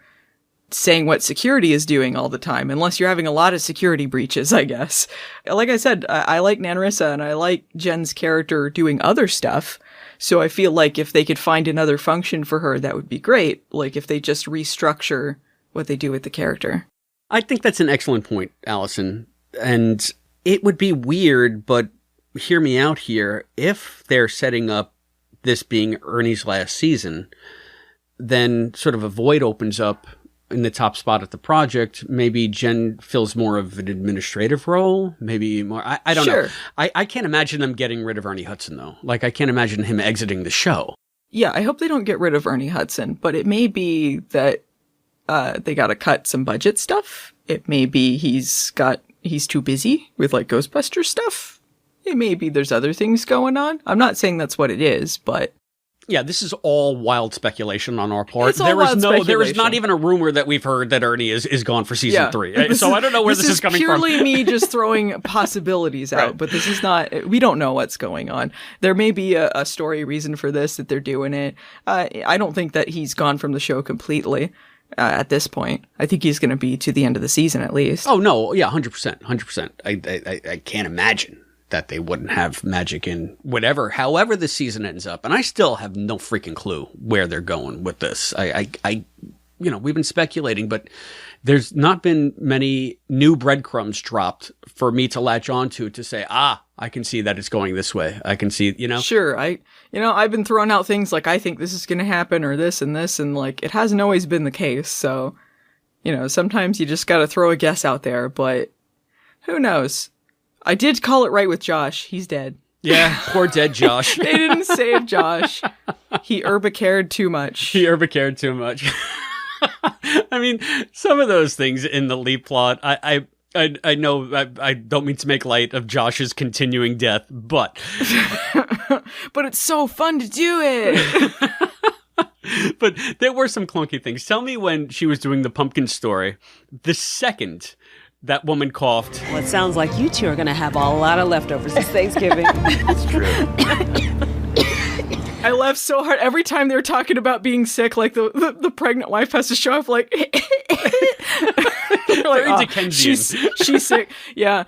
saying what security is doing all the time, unless you're having a lot of security breaches, I guess. Like I said, I like Nanarissa and I like Jen's character doing other stuff. So I feel like if they could find another function for her, that would be great. Like if they just restructure what they do with the character. I think that's an excellent point, Allison. And it would be weird, but hear me out here. If they're setting up this being Ernie's last season, then sort of a void opens up in the top spot at the project. Maybe Jen fills more of an administrative role. Maybe more. I don't know. I can't imagine them getting rid of Ernie Hudson, though. Like, I can't imagine him exiting the show. Yeah, I hope they don't get rid of Ernie Hudson, but it may be that they got to cut some budget stuff. It may be he's too busy with like Ghostbusters stuff. It may be there's other things going on. I'm not saying that's what it is, but yeah, this is all wild speculation on our part. It's all wild speculation. There is not even a rumor that we've heard that Ernie is gone for season 3. So I don't know where this is coming from. This is purely me just throwing possibilities out, right. But this is not, we don't know what's going on. There may be a story reason for this, that they're doing it. I don't think that he's gone from the show completely. At this point, I think he's going to be to the end of the season at least. Oh no, yeah, 100%. I can't imagine that they wouldn't have magic in however the season ends up. And I still have no freaking clue where they're going with this. We've been speculating, but there's not been many new breadcrumbs dropped for me to latch onto to say, I can see that it's going this way. I can see, Sure. I've been throwing out things like, I think this is going to happen or this and this. And like, it hasn't always been the case. So, sometimes you just got to throw a guess out there, but who knows? I did call it right with Josh. He's dead. Yeah, poor dead Josh. They didn't save Josh. He herbicared too much. I mean, some of those things in the Leap plot, I know I don't mean to make light of Josh's continuing death, but but it's so fun to do it. But there were some clunky things. Tell me when she was doing the pumpkin story, the second that woman coughed. Well, it sounds like you two are going to have a lot of leftovers this Thanksgiving. That's true. I laughed so hard every time they were talking about being sick. Like the pregnant wife has to show up like, very Dickensian. She's sick. Yeah.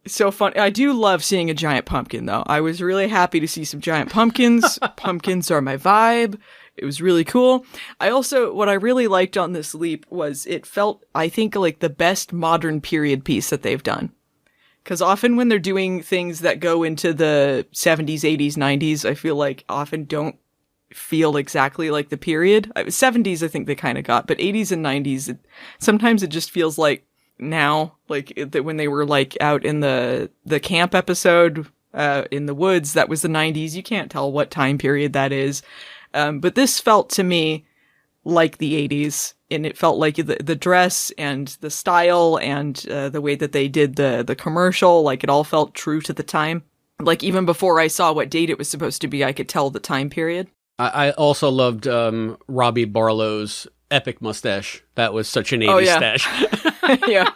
So fun. I do love seeing a giant pumpkin though. I was really happy to see some giant pumpkins. Pumpkins are my vibe. It was really cool. What I really liked on this Leap was it felt, I think, like the best modern period piece that they've done. Because often when they're doing things that go into the 70s, 80s, 90s, I feel like often don't feel exactly like the period. 70s, I think they kind of got, but 80s and 90s, sometimes it just feels like now, like when they were like out in the camp episode in the woods, that was the 90s. You can't tell what time period that is. But this felt to me like the 80s, and it felt like the dress and the style and the way that they did the commercial, like it all felt true to the time. Like even before I saw what date it was supposed to be, I could tell the time period. I also loved Robbie Barlow's epic mustache. That was such an 80s stash. Yeah.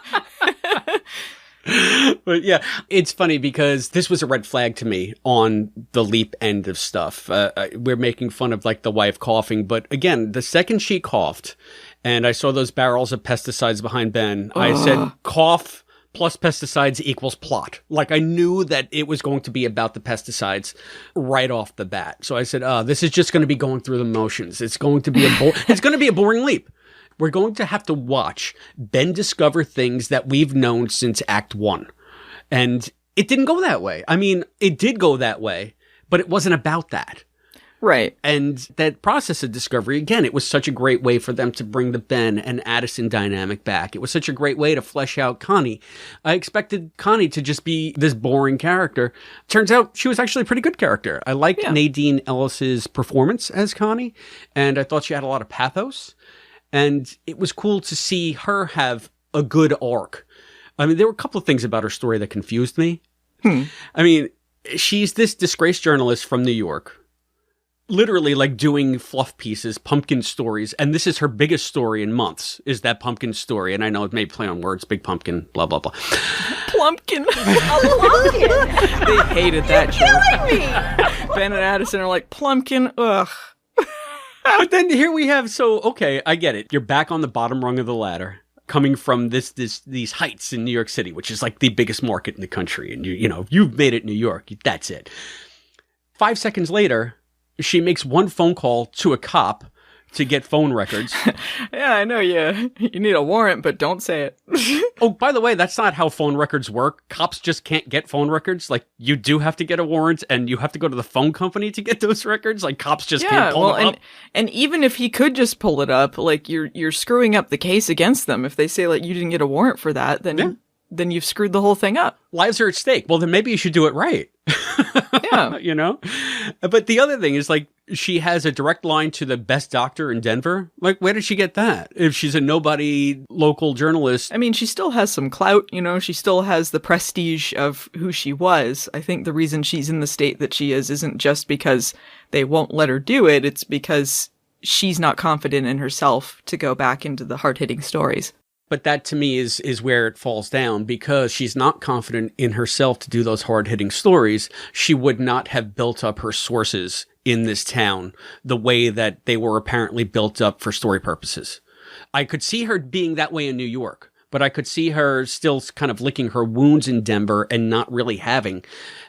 But yeah, it's funny because this was a red flag to me on the Leap end of stuff. We're making fun of like the wife coughing, but again, the second she coughed and I saw those barrels of pesticides behind Ben, I said cough plus pesticides equals plot. Like I knew that it was going to be about the pesticides right off the bat. So I said, this is just going to be going through the motions. It's going to be a boring Leap. We're going to have to watch Ben discover things that we've known since Act 1. And it didn't go that way. I mean, it did go that way, but it wasn't about that. Right. And that process of discovery, again, it was such a great way for them to bring the Ben and Addison dynamic back. It was such a great way to flesh out Connie. I expected Connie to just be this boring character. Turns out she was actually a pretty good character. I liked Nadine Ellis's performance as Connie, and I thought she had a lot of pathos. And it was cool to see her have a good arc. I mean, there were a couple of things about her story that confused me. I mean, she's this disgraced journalist from New York, literally like doing fluff pieces, pumpkin stories. And this is her biggest story in months, is that pumpkin story. And I know it may play on words, big pumpkin, blah, blah, blah. Plumpkin. Plumpkin. They hated that joke. Killing me. Ben and Addison are like, Plumpkin, ugh. But then here we have, so, okay, I get it. You're back on the bottom rung of the ladder, coming from these heights in New York City, which is like the biggest market in the country. And you've made it New York. That's it. 5 seconds later, she makes one phone call to a cop to get phone records. Yeah, I know you need a warrant, but don't say it. Oh, by the way, that's not how phone records work. Cops just can't get phone records. Like, you do have to get a warrant, and you have to go to the phone company to get those records. Like, cops just can't pull them up. And even if he could just pull it up, like, you're screwing up the case against them. If they say, like, you didn't get a warrant for that, then you've screwed the whole thing up. Lives are at stake. Well, then maybe you should do it right. Yeah. But the other thing is, like, she has a direct line to the best doctor in Denver. Like, where did she get that? If she's a nobody local journalist. I mean, she still has some clout, she still has the prestige of who she was. I think the reason she's in the state that she is isn't just because they won't let her do it. It's because she's not confident in herself to go back into the hard-hitting stories. But that, to me, is where it falls down, because she's not confident in herself to do those hard-hitting stories. She would not have built up her sources in this town the way that they were apparently built up for story purposes. I could see her being that way in New York, but I could see her still kind of licking her wounds in Denver and not really having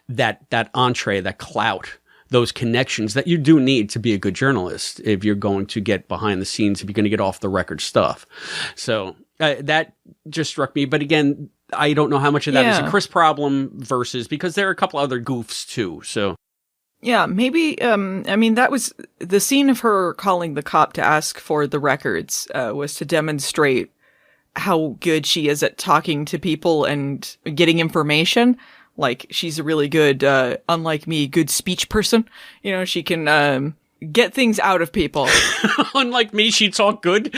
that entree, that clout, those connections that you do need to be a good journalist if you're going to get behind the scenes, if you're going to get off the record stuff. So that just struck me. But again, I don't know how much of that is a Chris problem versus, because there are a couple other goofs too. So yeah, maybe, I mean, that was the scene of her calling the cop to ask for the records, was to demonstrate how good she is at talking to people and getting information. Like, she's a really good, unlike me, good speech person. She can, get things out of people. Unlike me, she talk good.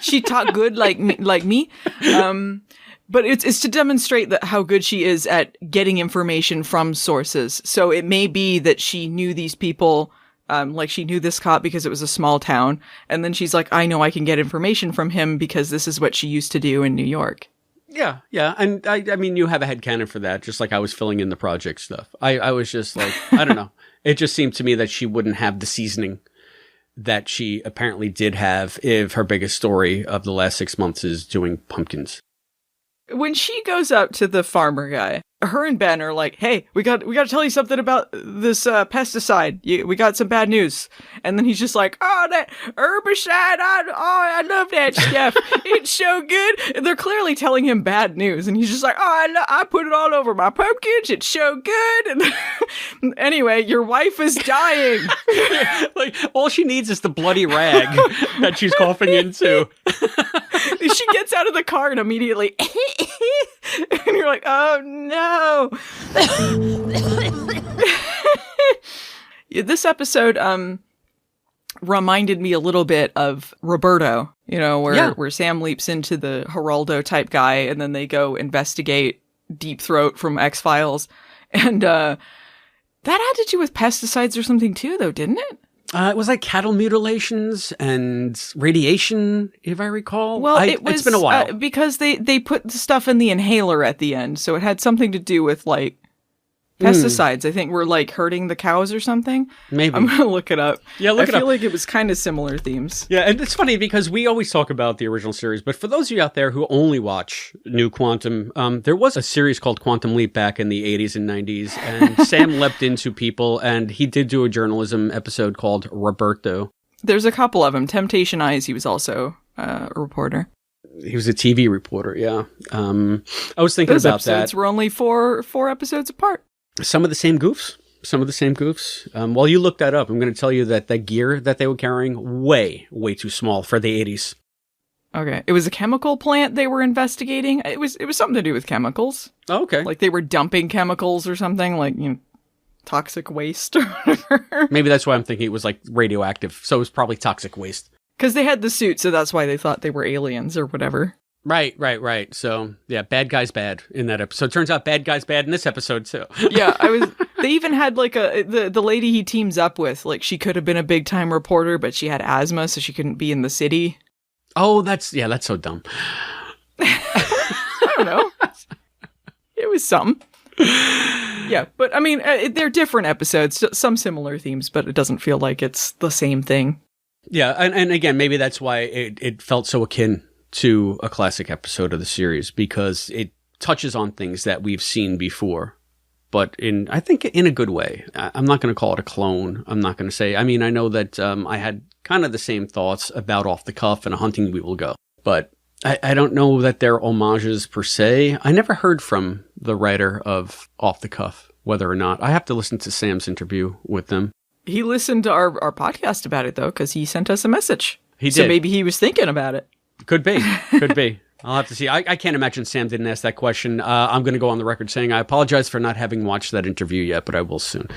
She talk good like me. But it's to demonstrate that how good she is at getting information from sources. So it may be that she knew these people, like she knew this cop because it was a small town. And then she's like, I know I can get information from him because this is what she used to do in New York. Yeah. And I mean, you have a headcanon for that, just like I was filling in the project stuff. I was just like, I don't know. It just seemed to me that she wouldn't have the seasoning that she apparently did have if her biggest story of the last 6 months is doing pumpkins. When she goes up to the farmer guy, her and Ben are like, hey, we got to tell you something about this pesticide. We got some bad news. And then he's just like, oh, that herbicide, I love that stuff. It's so good. And they're clearly telling him bad news. And he's just like, I put it all over my pumpkins. It's so good. And anyway, your wife is dying. Like, all she needs is the bloody rag that she's coughing into. She gets out of the car and immediately, and you're like, oh no. This episode reminded me a little bit of Roberto, where Sam leaps into the Geraldo type guy and then they go investigate Deep Throat from X-Files. And that had to do with pesticides or something too, though, didn't it? It was like cattle mutilations and radiation, if I recall. Well, it's been a while. Because they put the stuff in the inhaler at the end, so it had something to do with, like, pesticides. I think were, like, hurting the cows or something. Maybe. I'm going to look it up. Yeah, look it up. I feel like it was kind of similar themes. Yeah, and it's funny because we always talk about the original series, but for those of you out there who only watch New Quantum, there was a series called Quantum Leap back in the 80s and 90s, and Sam leapt into people, and he did do a journalism episode called Roberto. There's a couple of them. Temptation Eyes, he was also a reporter. He was a TV reporter, yeah. I was thinking Those about episodes that. were only four episodes apart. Some of the same goofs. some of the same goofs. While you look that up, I'm going to tell you that the gear that they were carrying, way too small for the 80s. Okay. It was a chemical plant they were investigating. It was something to do with chemicals. Oh, okay. Like they were dumping chemicals or something, like, toxic waste or whatever. Maybe that's why I'm thinking it was like radioactive. So it was probably toxic waste. Because they had the suit, so that's why they thought they were aliens or whatever. Right. So, yeah, bad guy's bad in that episode. Turns out bad guy's bad in this episode, too. Yeah, they even had, like, the lady he teams up with, like, she could have been a big-time reporter, but she had asthma, so she couldn't be in the city. Oh, that's so dumb. I don't know. It was something. Yeah, but, I mean, they're different episodes, some similar themes, but it doesn't feel like it's the same thing. Yeah, and again, maybe that's why it felt so akin to a classic episode of the series, because it touches on things that we've seen before, but I think in a good way. I'm not going to call it a clone. I'm not going to say, I mean, I know that I had kind of the same thoughts about Off the Cuff and A Hunting We Will Go, but I don't know that they're homages per se. I never heard from the writer of Off the Cuff, whether or not. I have to listen to Sam's interview with them. He listened to our podcast about it, though, because he sent us a message. He did. So maybe he was thinking about it. Could be. I'll have to see. I can't imagine Sam didn't ask that question. I'm going to go on the record saying I apologize for not having watched that interview yet, but I will soon.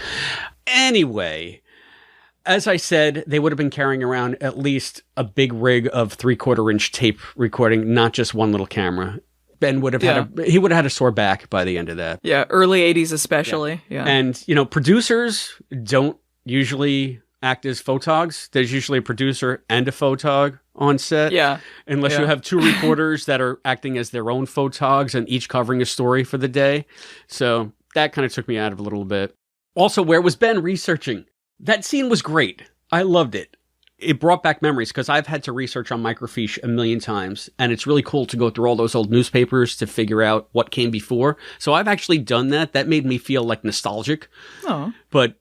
Anyway, as I said, they would have been carrying around at least a big rig of 3/4-inch tape recording, not just one little camera. Ben would have he would have had a sore back by the end of that. Yeah, early 80s especially. Yeah. And, producers don't usually act as photogs. There's usually a producer and a photog on set. Yeah. Unless you have two reporters that are acting as their own photogs and each covering a story for the day. So that kind of took me out of it a little bit. Also, where was Ben researching? That scene was great. I loved it. It brought back memories because I've had to research on microfiche a million times, and it's really cool to go through all those old newspapers to figure out what came before. So I've actually done that. That made me feel like nostalgic. Oh. But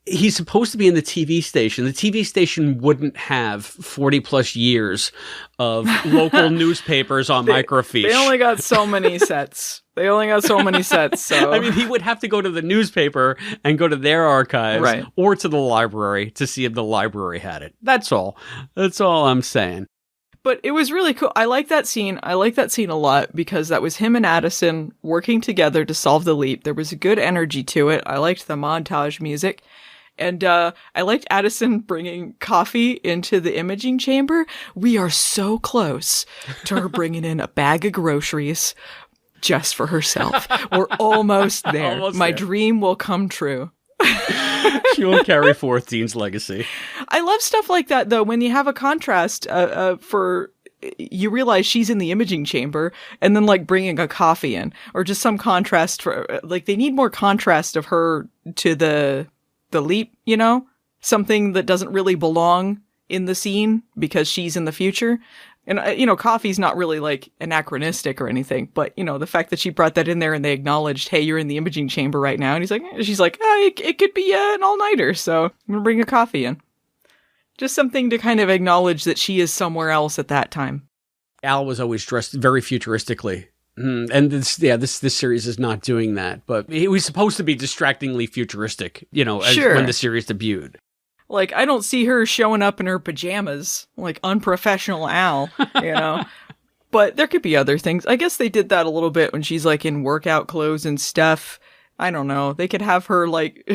he's supposed to be in the TV station. The TV station wouldn't have 40 plus years of local newspapers on microfiche. They only got so many sets. So I mean, he would have to go to the newspaper and go to their archives, right, or to the library to see if the library had it. That's all I'm saying. But it was really cool. I like that scene. I like that scene a lot because that was him and Addison working together to solve the leap. There was a good energy to it. I liked the montage music. And I liked Addison bringing coffee into the imaging chamber. We are so close to her bringing in a bag of groceries just for herself. We're almost there. My dream will come true. She will carry forth Dean's legacy. I love stuff like that, though, when you have a contrast you realize she's in the imaging chamber and then like bringing a coffee in, or just some contrast for like they need more contrast of her to the leap, something that doesn't really belong in the scene because she's in the future. And, coffee's not really like anachronistic or anything, but, the fact that she brought that in there and they acknowledged, hey, you're in the imaging chamber right now. And she's like, it could be an all-nighter. So I'm going to bring a coffee in. Just something to kind of acknowledge that she is somewhere else at that time. Al was always dressed very futuristically. And this series is not doing that, but he was supposed to be distractingly futuristic, when the series debuted. Like, I don't see her showing up in her pajamas, like unprofessional Al, But there could be other things. I guess they did that a little bit when she's like in workout clothes and stuff. I don't know. They could have her like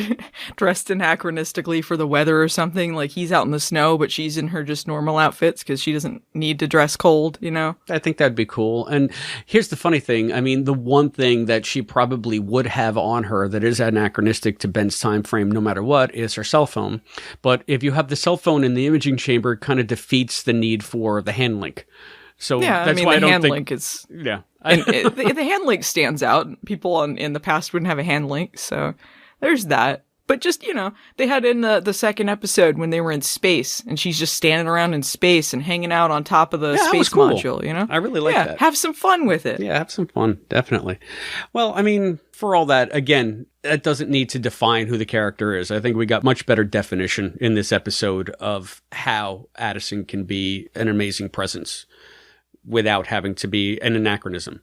dressed anachronistically for the weather or something. Like he's out in the snow, but she's in her just normal outfits because she doesn't need to dress cold, I think that'd be cool. And here's the funny thing. I mean, the one thing that she probably would have on her that is anachronistic to Ben's time frame, no matter what, is her cell phone. But if you have the cell phone in the imaging chamber, it kind of defeats the need for the hand link. So that's why I don't think... link is... Yeah. And the hand link stands out. People in the past wouldn't have a hand link, so there's that. But just, they had in the second episode when they were in space, and she's just standing around in space and hanging out on top of the space module, I really like that. Have some fun with it. Yeah, have some fun, definitely. Well, I mean, for all that, again, that doesn't need to define who the character is. I think we got much better definition in this episode of how Addison can be an amazing presence without having to be an anachronism.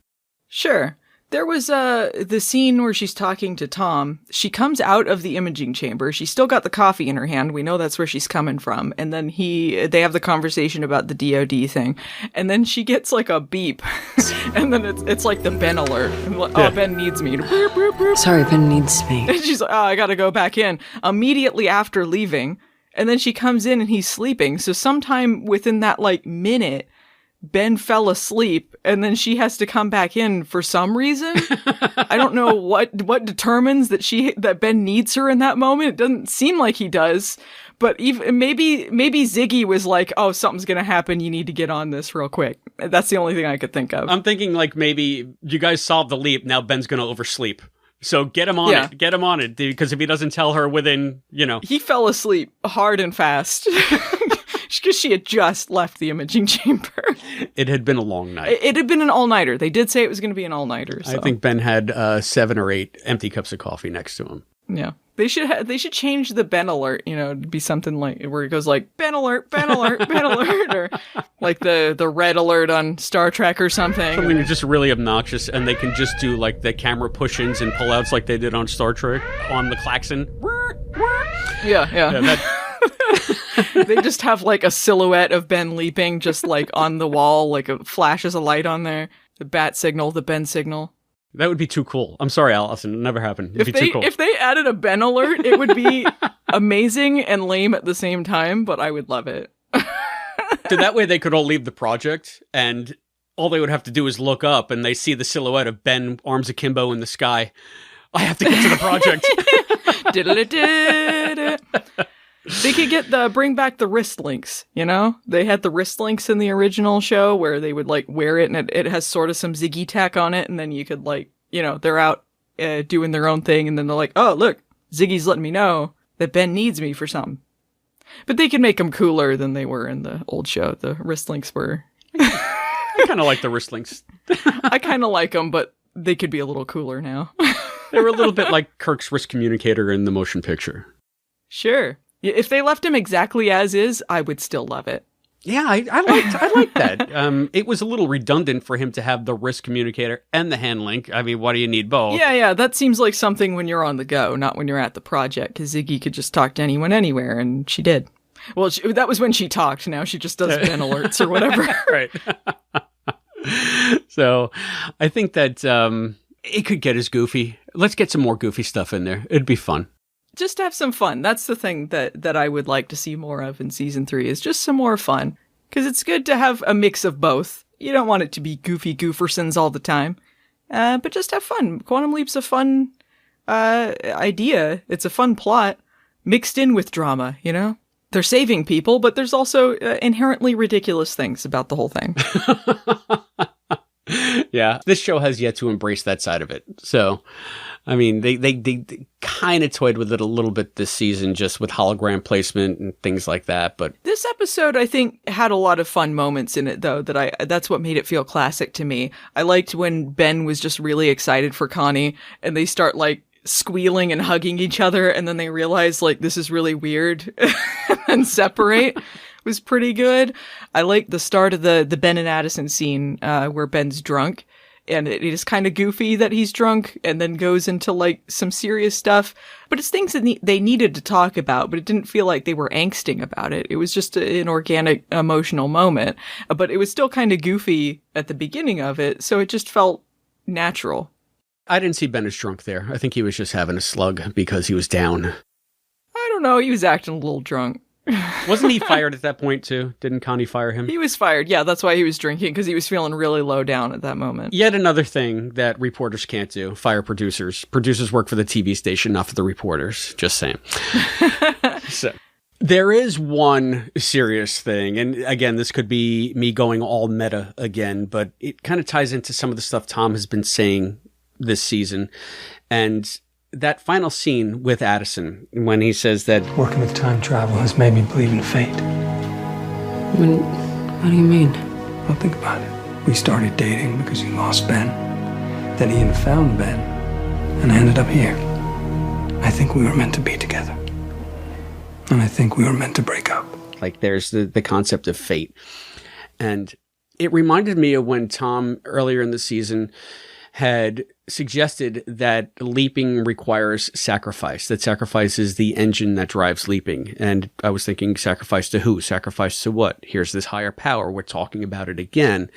Sure. There was the scene where she's talking to Tom. She comes out of the imaging chamber. She's still got the coffee in her hand. We know that's where she's coming from. And then they have the conversation about the DOD thing. And then she gets like a beep. And then it's like the Ben alert. And like, oh, Ben needs me. Boop, boop, boop. Sorry, Ben needs me. And she's like, oh, I gotta go back in. Immediately after leaving. And then she comes in and he's sleeping. So sometime within that like minute, Ben fell asleep, and then she has to come back in for some reason. I don't know what determines that Ben needs her in that moment. It doesn't seem like he does, but even maybe Ziggy was like, "Oh, something's gonna happen. You need to get on this real quick." That's the only thing I could think of. I'm thinking like maybe you guys solved the leap. Now Ben's gonna oversleep. So get him on it. Get him on it, because if he doesn't tell her within, he fell asleep hard and fast. Because she had just left the imaging chamber. It had been a long night. It had been an all-nighter. They did say it was going to be an all-nighter. So. I think Ben had 7 or 8 empty cups of coffee next to him. Yeah. They should change the Ben alert, to be something like where it goes like Ben alert, Ben alert, Ben alert, or like the red alert on Star Trek or something. Something just really obnoxious, and they can just do like the camera push-ins and pull-outs like they did on Star Trek on the klaxon. Yeah. They just have like a silhouette of Ben leaping just like on the wall, like a flashes a light on there. The bat signal, the Ben signal. That would be too cool. I'm sorry, Allison. It never happened. It'd be too cool. If they added a Ben alert, it would be amazing and lame at the same time, but I would love it. So that way they could all leave the project, and all they would have to do is look up and they see the silhouette of Ben, arms akimbo in the sky. I have to get to the project. They could bring back the wrist links, They had the wrist links in the original show where they would like wear it and it has sort of some Ziggy tack on it, and then you could like, they're out doing their own thing, and then they're like, oh, look, Ziggy's letting me know that Ben needs me for something. But they could make them cooler than they were in the old show. The wrist links were... I kind of like the wrist links. I kind of like them, but they could be a little cooler now. They were a little bit like Kirk's wrist communicator in the motion picture. Sure. If they left him exactly as is, I would still love it. Yeah, I like that. It was a little redundant for him to have the wrist communicator and the hand link. I mean, why do you need both? Yeah, that seems like something when you're on the go, not when you're at the project, because Ziggy could just talk to anyone anywhere, and she did. Well, that was when she talked. Now she just does Ben alerts or whatever. Right. So I think that it could get as goofy. Let's get some more goofy stuff in there. It'd be fun. Just have some fun. That's the thing that I would like to see more of in season 3 is just some more fun. Because it's good to have a mix of both. You don't want it to be goofy goofersons all the time. But just have fun. Quantum Leap's a fun idea. It's a fun plot mixed in with drama, They're saving people, but there's also inherently ridiculous things about the whole thing. Yeah, this show has yet to embrace that side of it. So, I mean, they kind of toyed with it a little bit this season, just with hologram placement and things like that. But this episode, I think, had a lot of fun moments in it, though. That's what made it feel classic to me. I liked when Ben was just really excited for Connie, and they start like squealing and hugging each other, and then they realize like this is really weird, and separate. Was pretty good. I like the start of the Ben and Addison scene where Ben's drunk, and it is kind of goofy that he's drunk, and then goes into like some serious stuff. But it's things that they needed to talk about, but it didn't feel like they were angsting about it. It was just an organic, emotional moment. But it was still kind of goofy at the beginning of it, so it just felt natural. I didn't see Ben as drunk there. I think he was just having a slug because he was down. I don't know. He was acting a little drunk. Wasn't he fired at that point too? Didn't Connie fire him? He was fired. Yeah, that's why he was drinking, because he was feeling really low down at that moment. Yet another thing that reporters can't do. Fire producers. Producers work for the TV station, not for the reporters. Just saying. So there is one serious thing, and again, this could be me going all meta again, but it kind of ties into some of the stuff Tom has been saying this season. And that final scene with Addison, when he says that working with time travel has made me believe in fate. What do you mean? Well, think about it. We started dating because you lost Ben. Then Ian found Ben, and I ended up here. I think we were meant to be together. And I think we were meant to break up. Like, there's the concept of fate. And it reminded me of when Tom, earlier in the season, had suggested that leaping requires sacrifice, that sacrifice is the engine that drives leaping. And I was thinking, sacrifice to who? Sacrifice to what? Here's this higher power. We're talking about it again.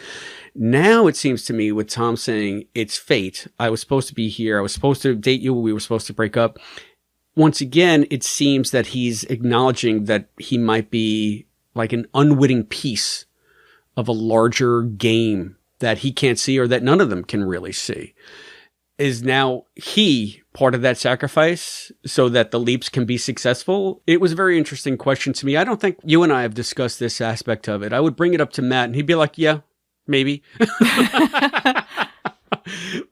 Now it seems to me with Tom saying it's fate. I was supposed to be here. I was supposed to date you. We were supposed to break up. Once again, it seems that he's acknowledging that he might be like an unwitting piece of a larger game that he can't see or that none of them can really see. Is now he part of that sacrifice so that the leaps can be successful? It was a very interesting question to me. I don't think you and I have discussed this aspect of it. I would bring it up to Matt and he'd be like, yeah, maybe.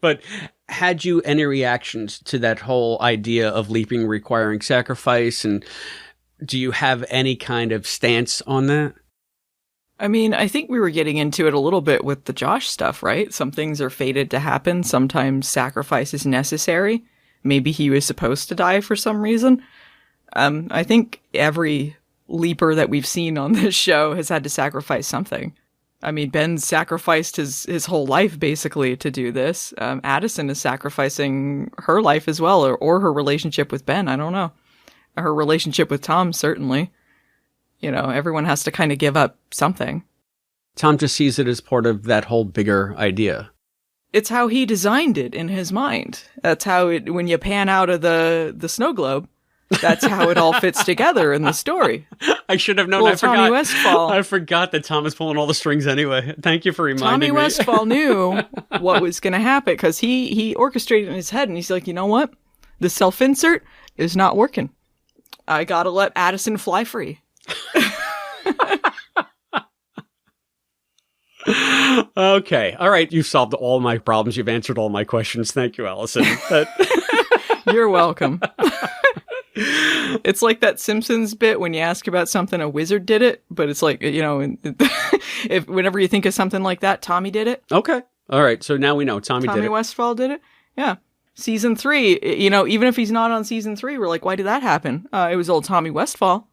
But had you any reactions to that whole idea of leaping requiring sacrifice? And do you have any kind of stance on that? I mean, I think we were getting into it a little bit with the Josh stuff, right? Some things are fated to happen. Sometimes sacrifice is necessary. Maybe he was supposed to die for some reason. I think every leaper that we've seen on this show has had to sacrifice something. I mean, Ben sacrificed his whole life, basically, to do this. Addison is sacrificing her life as well, or her relationship with Ben. I don't know. Her relationship with Tom, certainly. You know, everyone has to kind of give up something. Tom just sees it as part of that whole bigger idea. It's how he designed it in his mind. That's how it, when you pan out of the snow globe, that's how it all fits together in the story. I should have known. Well, I forgot. Tommy Westfall. I forgot that Tom is pulling all the strings anyway. Thank you for reminding me. Tommy Westfall knew what was going to happen because he orchestrated in his head and he's like, you know what? The self-insert is not working. I got to let Addison fly free. Okay. All right. You've solved all my problems. You've answered all my questions. Thank you, Allison. You're welcome. It's like that Simpsons bit when you ask about something, a wizard did it, but it's like, you know, if whenever you think of something like that, Tommy did it. Okay. All right. So now we know Tommy did it. Tommy Westfall did it. Yeah. Season 3, you know, even if he's not on season 3, we're like, why did that happen? It was old Tommy Westfall.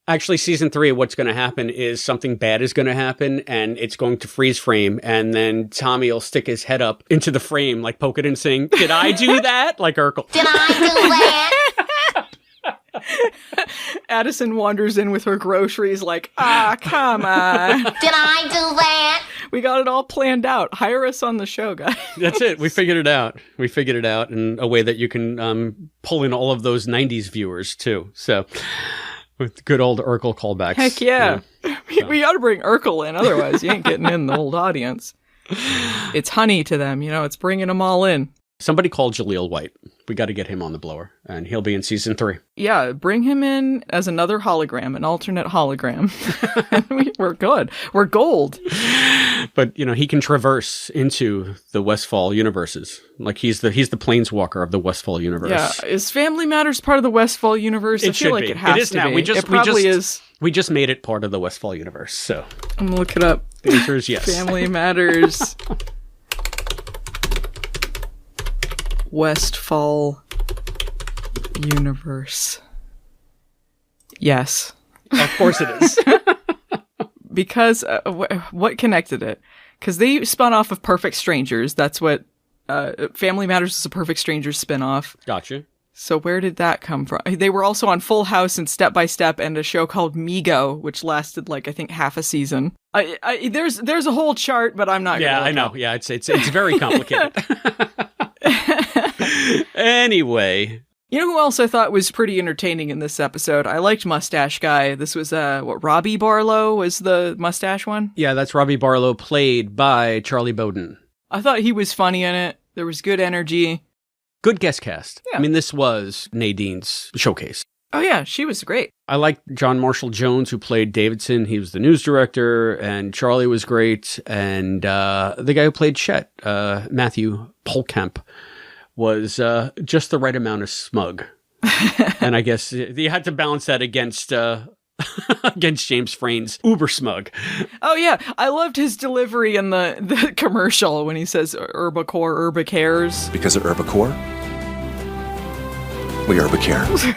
Actually, season 3, what's going to happen is something bad is going to happen and it's going to freeze frame. And then Tommy will stick his head up into the frame, like poke it and sing, "Did I do that?" Like Urkel. Did I do that? Addison wanders in with her groceries like, come on. Did I do that? We got it all planned out. Hire us on the show, guys. That's it. We figured it out. We figured it out in a way that you can pull in all of those 90s viewers, too. So, with good old Urkel callbacks. Heck yeah. We got to bring Urkel in. Otherwise, you ain't getting in the old audience. It's honey to them. You know, it's bringing them all in. Somebody call Jaleel White. We got to get him on the blower, and he'll be in season 3. Yeah, bring him in as another hologram, an alternate hologram. We're good. We're gold. But, you know, he can traverse into the Westfall universes. Like, he's the planeswalker of the Westfall universe. Yeah, is Family Matters part of the Westfall universe? I feel like it has to now. be. It probably is. We just made it part of the Westfall universe, so. I'm gonna look it up. The answer is yes. Family Matters. Westfall universe. Yes. Of course it is. Because what connected it? Because they spun off of Perfect Strangers. That's what Family Matters is, a Perfect Strangers spinoff. Gotcha. So where did that come from? They were also on Full House and Step by Step and a show called Migo, which lasted like I think half a season. There's a whole chart, but I'm not. Yeah, I know. Yeah, it's very complicated. Anyway. You know who else I thought was pretty entertaining in this episode? I liked Mustache Guy. This was, Robbie Barlow was the mustache one? Yeah, that's Robbie Barlow, played by Charlie Bowden. I thought he was funny in it. There was good energy. Good guest cast. Yeah. I mean, this was Nadine's showcase. Oh, yeah, she was great. I liked John Marshall Jones, who played Davidson. He was the news director, and Charlie was great. And the guy who played Chet, Matthew Polkamp, was just the right amount of smug. And I guess you had to balance that against against James Frain's uber smug. Oh, yeah. I loved his delivery in the commercial when he says Herbicore, Herbicares. Because of Herbicore, we Herbicare.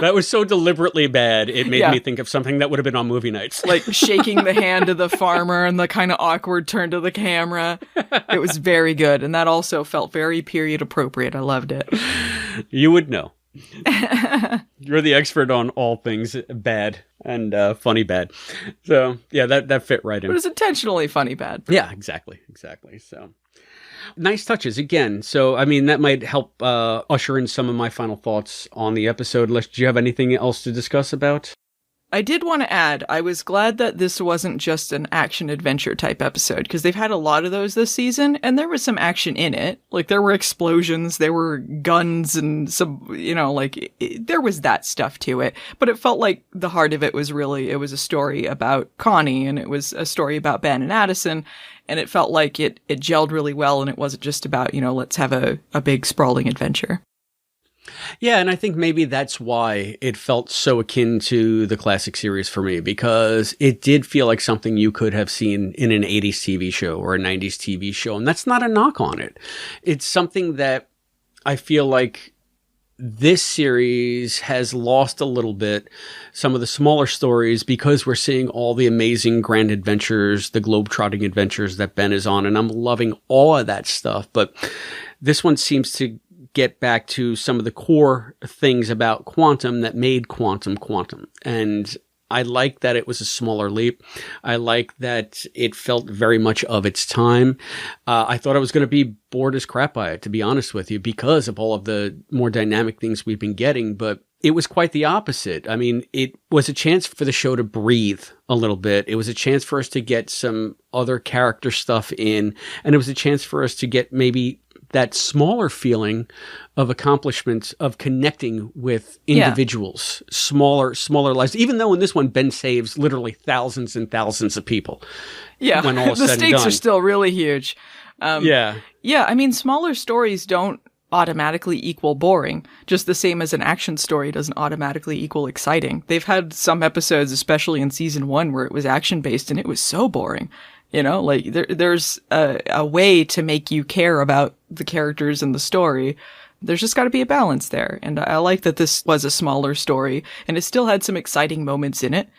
That was so deliberately bad. It made Yeah. me think of something that would have been on movie nights. Like shaking the hand of the farmer and the kind of awkward turn to the camera. It was very good. And that also felt very period appropriate. I loved it. You would know. You're the expert on all things bad and funny bad. So, yeah, that fit right in. But it's intentionally funny bad. Yeah, exactly. So, nice touches again. So, I mean, that might help usher in some of my final thoughts on the episode. Do you have anything else to discuss about? I did want to add, I was glad that this wasn't just an action-adventure type episode, because they've had a lot of those this season, and there was some action in it. Like, there were explosions, there were guns, and some, there was that stuff to it. But it felt like the heart of it was a story about Connie, and it was a story about Ben and Addison, and it felt like it gelled really well, and it wasn't just about, let's have a big sprawling adventure. Yeah, and I think maybe that's why it felt so akin to the classic series for me, because it did feel like something you could have seen in an 80s TV show or a 90s TV show, and that's not a knock on it. It's something that I feel like this series has lost a little bit, some of the smaller stories, because we're seeing all the amazing grand adventures, the globe-trotting adventures that Ben is on, and I'm loving all of that stuff, but this one seems to get back to some of the core things about quantum that made quantum. And I like that it was a smaller leap. I like that it felt very much of its time. I thought I was going to be bored as crap by it, to be honest with you, because of all of the more dynamic things we've been getting, but it was quite the opposite. I mean, it was a chance for the show to breathe a little bit. It was a chance for us to get some other character stuff in, and it was a chance for us to get maybe that smaller feeling of accomplishment, of connecting with individuals, smaller lives. Even though in this one, Ben saves literally thousands and thousands of people. Yeah, when all is the said and stakes done. are still really huge. Yeah, I mean, smaller stories don't automatically equal boring, just the same as an action story doesn't automatically equal exciting. They've had some episodes, especially in season 1, where it was action-based and it was so boring. There's a way to make you care about the characters and the story. There's just got to be a balance there. And I like that this was a smaller story and it still had some exciting moments in it.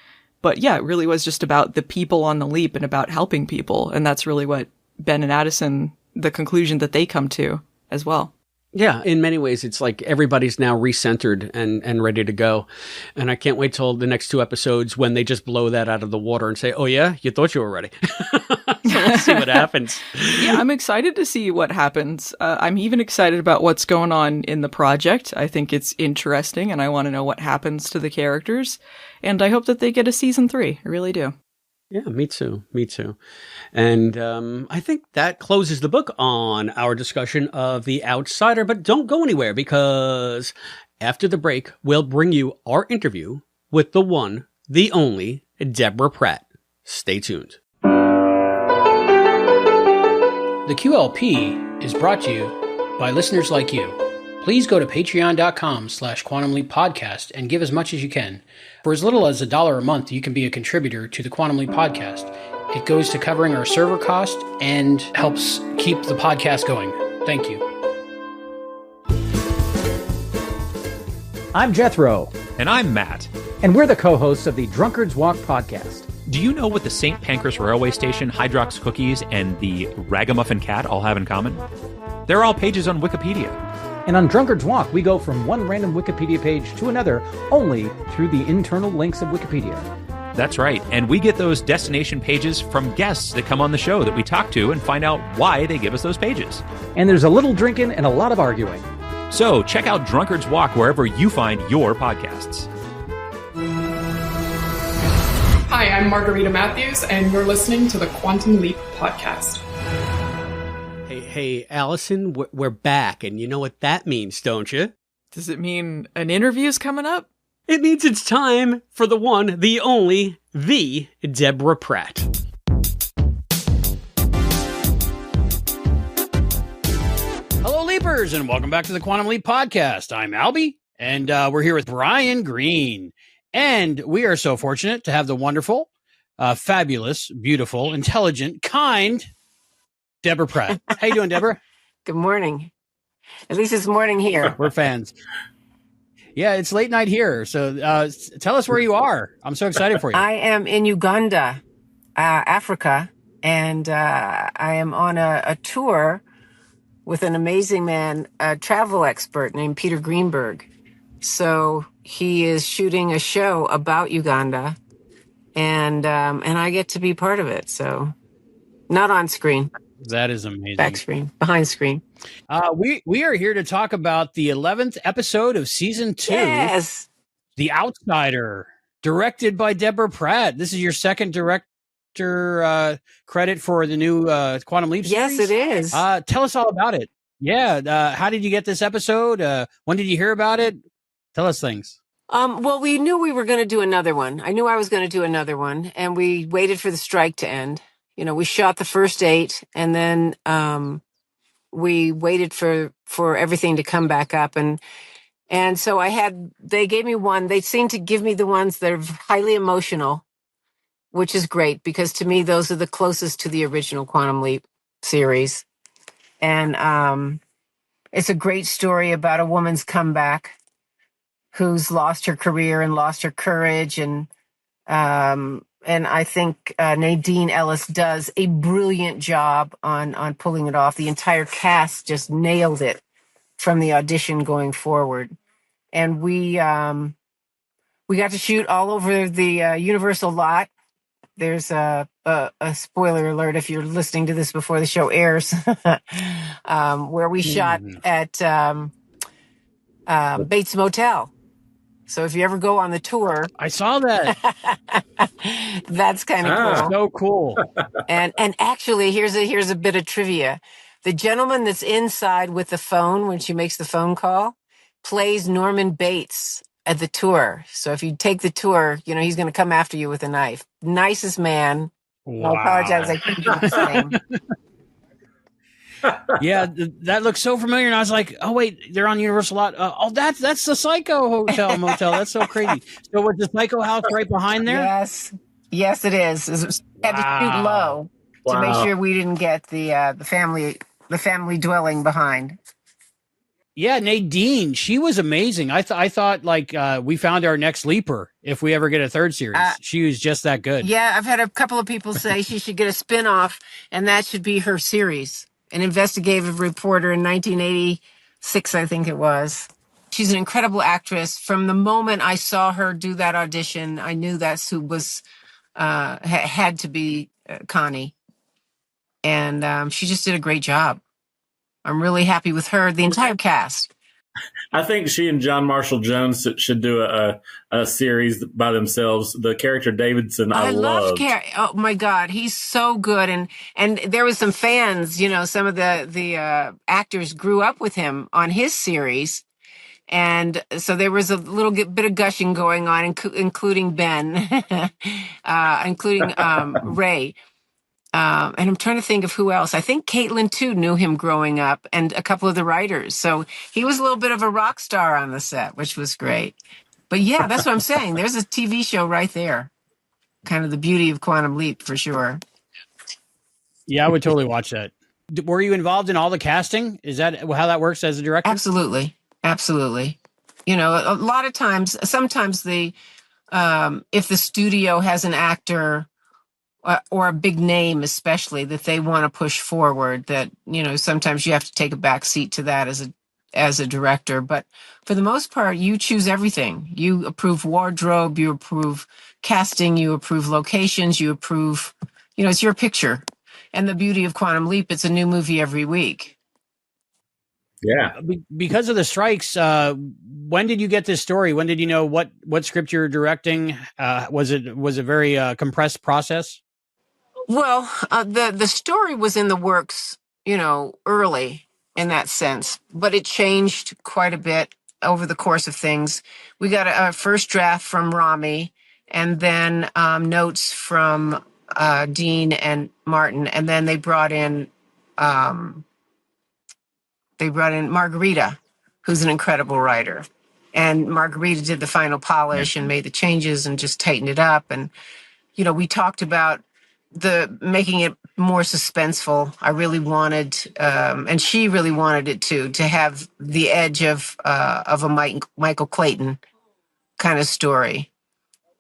But yeah, it really was just about the people on the leap and about helping people. And that's really what Ben and Addison, the conclusion that they come to as well. Yeah, in many ways, it's like everybody's now recentered and ready to go. And I can't wait till the next 2 episodes when they just blow that out of the water and say, oh yeah, you thought you were ready. So let's see what happens. Yeah, I'm excited to see what happens. I'm even excited about what's going on in the project. I think it's interesting and I want to know what happens to the characters. And I hope that they get a season 3. I really do. Yeah, me too. And I think that closes the book on our discussion of The Outsider, but don't go anywhere, because after the break, we'll bring you our interview with the one, the only, Deborah Pratt. Stay tuned. The QLP is brought to you by listeners like you. Please go to patreon.com/quantumleappodcast and give as much as you can. For as little as $1 a month, you can be a contributor to the Quantum Leap Podcast. It goes to covering our server cost and helps keep the podcast going. Thank you. I'm Jethro. And I'm Matt. And we're the co-hosts of the Drunkard's Walk podcast. Do you know what the St. Pancras Railway Station, Hydrox Cookies, and the Ragamuffin Cat all have in common? They're all pages on Wikipedia. And on Drunkard's Walk, we go from one random Wikipedia page to another only through the internal links of Wikipedia. That's right, and we get those destination pages from guests that come on the show that we talk to and find out why they give us those pages. And there's a little drinking and a lot of arguing. So check out Drunkard's Walk wherever you find your podcasts. Hi, I'm Margarita Matthews, and you're listening to the Quantum Leap Podcast. Hey, Allison, we're back, and you know what that means, don't you? Does it mean an interview's coming up? It means it's time for the one, the only, the Deborah Pratt. Hello, Leapers, and welcome back to the Quantum Leap Podcast. I'm Albie, and we're here with Brian Green. And we are so fortunate to have the wonderful, fabulous, beautiful, intelligent, kind Deborah Pratt. How you doing, Deborah? Good morning. At least it's morning here. We're fans. Yeah, it's late night here. So tell us where you are. I'm so excited for you. I am in Uganda, Africa, and I am on a tour with an amazing man, a travel expert named Peter Greenberg. So he is shooting a show about Uganda, and I get to be part of it. So not on screen. That is amazing. Back screen, behind screen. We are here to talk about the 11th episode of season 2. Yes. The Outsider, directed by Deborah Pratt. This is your second director credit for the new Quantum Leap series? Yes, it is. Tell us all about it. Yeah. How did you get this episode? When did you hear about it? Tell us things. Well, we knew we were going to do another one. I knew I was going to do another one, and we waited for the strike to end. You know, we shot the first 8, and then we waited for everything to come back up. And so they gave me one. They seemed to give me the ones that are highly emotional, which is great because to me, those are the closest to the original Quantum Leap series. And it's a great story about a woman's comeback who's lost her career and lost her courage. And I think Nadine Ellis does a brilliant job on pulling it off. The entire cast just nailed it from the audition going forward. And we got to shoot all over the Universal lot. There's a spoiler alert if you're listening to this before the show airs, where we shot at Bates Motel. So if you ever go on the tour, I saw that. That's kind of cool. So cool. And actually, here's a bit of trivia. The gentleman that's inside with the phone when she makes the phone call plays Norman Bates at the tour. So if you take the tour, you know, he's going to come after you with a knife. Nicest man. Wow. I apologize. I couldn't do the same. Yeah, that looks so familiar. And I was like, oh, wait, they're on Universal lot. That's the Psycho Hotel Motel. That's so crazy. So was the Psycho house right behind there? Yes, it is. We had to shoot low to make sure we didn't get the family dwelling behind. Yeah, Nadine, she was amazing. I thought like we found our next leaper if we ever get a third series. She was just that good. Yeah, I've had a couple of people say she should get a spinoff, and that should be her series. An investigative reporter in 1986, I think it was. She's an incredible actress. From the moment I saw her do that audition, I knew that's who was had to be Connie, and she just did a great job. I'm really happy with her, the entire cast. I think she and John Marshall Jones should do a series by themselves. The character Davidson, I love. Oh my God, he's so good, and there was some fans. You know, some of the actors grew up with him on his series, and so there was a little bit of gushing going on, including Ben, including Ray. And I'm trying to think of who else. I think Caitlin, too, knew him growing up, and a couple of the writers. So he was a little bit of a rock star on the set, which was great. But yeah, that's what I'm saying. There's a TV show right there. Kind of the beauty of Quantum Leap, for sure. Yeah, I would totally watch that. Were you involved in all the casting? Is that how that works as a director? Absolutely. You know, a lot of times, sometimes if the studio has an actor or a big name, especially that they want to push forward, that, you know, sometimes you have to take a back seat to that as a director. But for the most part, you choose everything. You approve wardrobe, you approve casting, you approve locations, you approve, you know, it's your picture. And the beauty of Quantum Leap, it's a new movie every week. Yeah. Because of the strikes, when did you get this story? When did you know what script you were directing? Was it very compressed process? Well, the story was in the works, you know, early in that sense, but it changed quite a bit over the course of things. We got a first draft from Rami, and then notes from Dean and Martin, and then they brought in Margarita, who's an incredible writer. And Margarita did the final polish and made the changes and just tightened it up. And, you know, we talked about making it more suspenseful. I really wanted, and she really wanted it too, to have the edge of a Michael Clayton kind of story.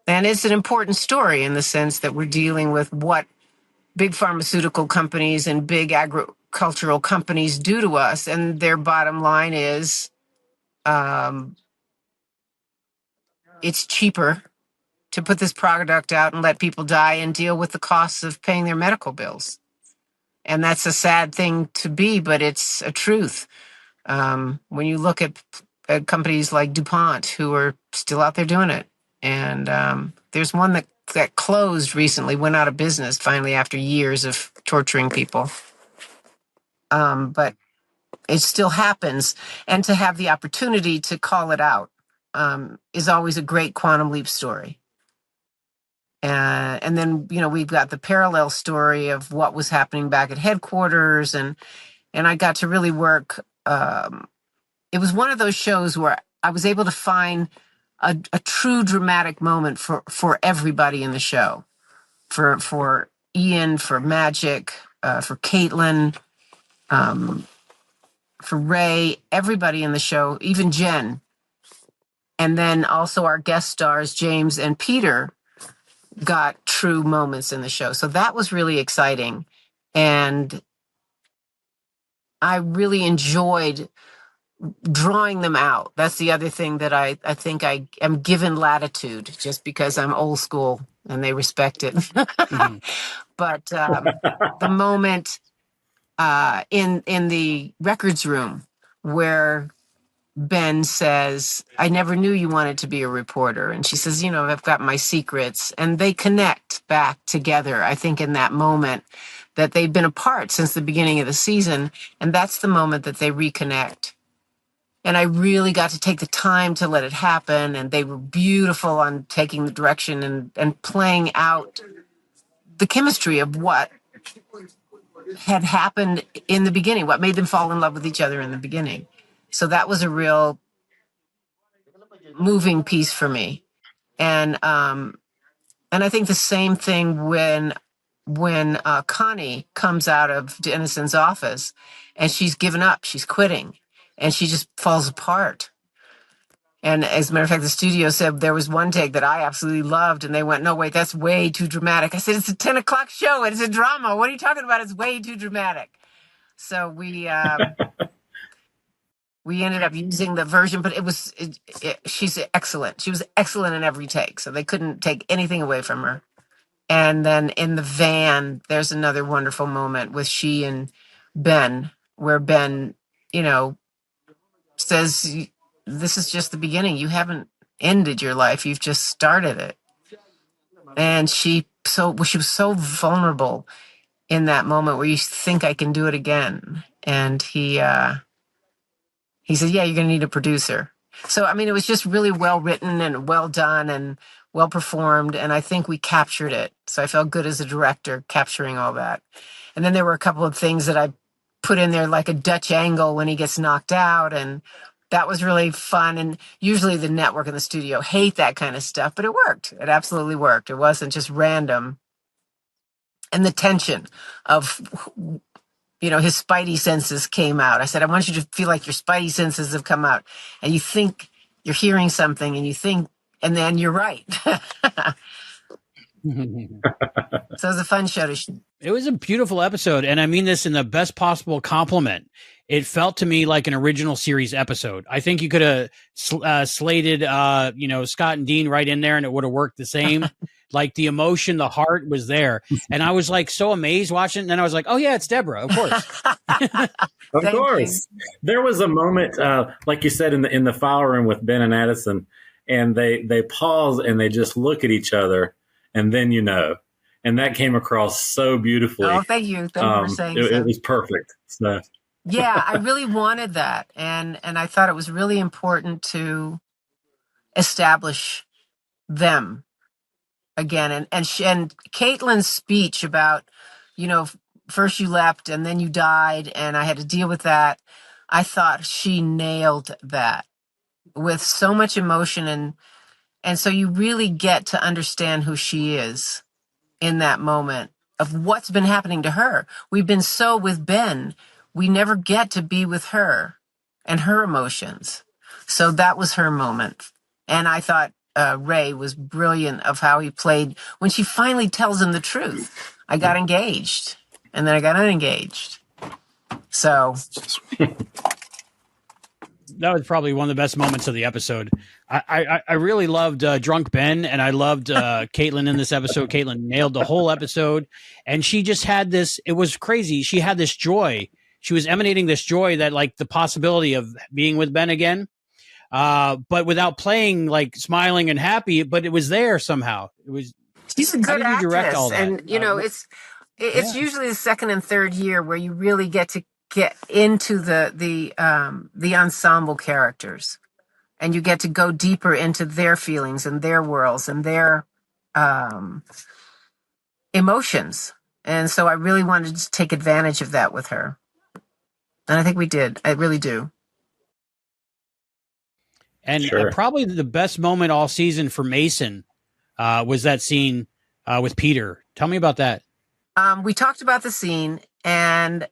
And it's an important story in the sense that we're dealing with what big pharmaceutical companies and big agricultural companies do to us. And their bottom line is it's cheaper to put this product out and let people die and deal with the costs of paying their medical bills. And that's a sad thing to be, but it's a truth. When you look at companies like DuPont, who are still out there doing it, and there's one that closed recently, went out of business finally after years of torturing people. But it still happens, and to have the opportunity to call it out is always a great Quantum Leap story. And then, we've got the parallel story of what was happening back at headquarters, and I got to really work. It was one of those shows where I was able to find a true dramatic moment for everybody in the show, for Ian, for Magic, for Caitlin, for Ray, everybody in the show, even Jen. And then also our guest stars, James and Peter, got true moments in the show. So that was really exciting. And I really enjoyed drawing them out. That's the other thing that I think I am given latitude just because I'm old school and they respect it. Mm-hmm. But the moment in the records room where Ben says, I never knew you wanted to be a reporter. And she says, I've got my secrets. And they connect back together, I think, in that moment that they've been apart since the beginning of the season. And that's the moment that they reconnect. And I really got to take the time to let it happen. And they were beautiful on taking the direction and playing out the chemistry of what had happened in the beginning, what made them fall in love with each other in the beginning. So that was a real moving piece for me. And I think the same thing when Connie comes out of Dennison's office and she's given up, she's quitting, and she just falls apart. And as a matter of fact, the studio said there was one take that I absolutely loved, and they went, no, wait, that's way too dramatic. I said, it's a 10 o'clock show. It's a drama. What are you talking about? It's way too dramatic. So we ended up using the version, but she's excellent. She was excellent in every take, so they couldn't take anything away from her. And then in the van, there's another wonderful moment with she and Ben, where Ben, says, this is just the beginning. You haven't ended your life. You've just started it. And she was so vulnerable in that moment where you think I can do it again. And he said, yeah, you're going to need a producer. So, it was just really well written and well done and well performed. And I think we captured it. So I felt good as a director capturing all that. And then there were a couple of things that I put in there, like a Dutch angle when he gets knocked out. And that was really fun. And usually the network and the studio hate that kind of stuff, but it worked. It absolutely worked. It wasn't just random. And the tension of, his spidey senses came out. I said, I want you to feel like your spidey senses have come out. And you think you're hearing something and then you're right. So it was a fun show to shoot. It was a beautiful episode, and I mean this in the best possible compliment. It felt to me like an original series episode. I think you could have slated, Scott and Dean right in there, and it would have worked the same. Like the emotion, the heart was there, and I was like so amazed watching. And then I was like, "Oh yeah, it's Deborah, of course." Of course, there was a moment, like you said, in the file room with Ben and Addison, and they pause and they just look at each other, and then and that came across so beautifully. Oh, thank you. Thank you for saying so. It was perfect. So. Yeah, I really wanted that. And I thought it was really important to establish them again. And Caitlin's speech about, first you left and then you died and I had to deal with that. I thought she nailed that with so much emotion. And so you really get to understand who she is in that moment. of what's been happening to her. We've been so with Ben, we never get to be with her and her emotions. So that was her moment. And I thought Ray was brilliant of how he played when she finally tells him the truth. I got engaged and then I got unengaged. So that was probably one of the best moments of the episode. I really loved Drunk Ben, and I loved Caitlin in this episode. Caitlin nailed the whole episode, and she just had this. It was crazy. She had this joy. She was emanating this joy that, like, the possibility of being with Ben again, but without playing like smiling and happy. But it was there somehow. It was. She's a good actress, direct all that? and it's usually the second and third year where you really get to get into the ensemble characters, and you get to go deeper into their feelings and their worlds and their emotions. And so I really wanted to take advantage of that with her, and I think we did. I really do. And probably the best moment all season for Mason was that scene with Peter. Tell me about that. We talked about the scene, and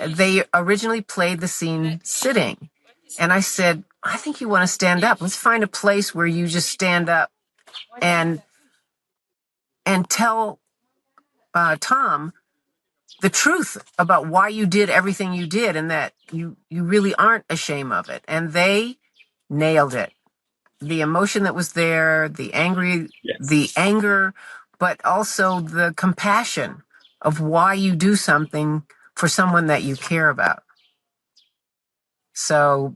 they originally played the scene sitting. And I said, I think you want to stand up. Let's find a place where you just stand up and tell Tom the truth about why you did everything you did, and that you really aren't ashamed of it. And they nailed it. The emotion that was there, the anger, but also the compassion of why you do something for someone that you care about. So,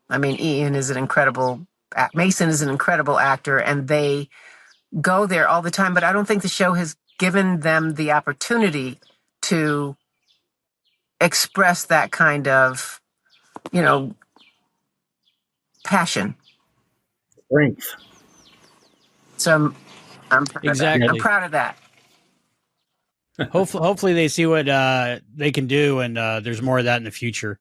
I mean, Mason is an incredible actor, and they go there all the time, but I don't think the show has given them the opportunity to express that kind of, passion. Strength. So I'm proud exactly. of that. I'm proud of that. Hopefully they see what they can do, and there's more of that in the future.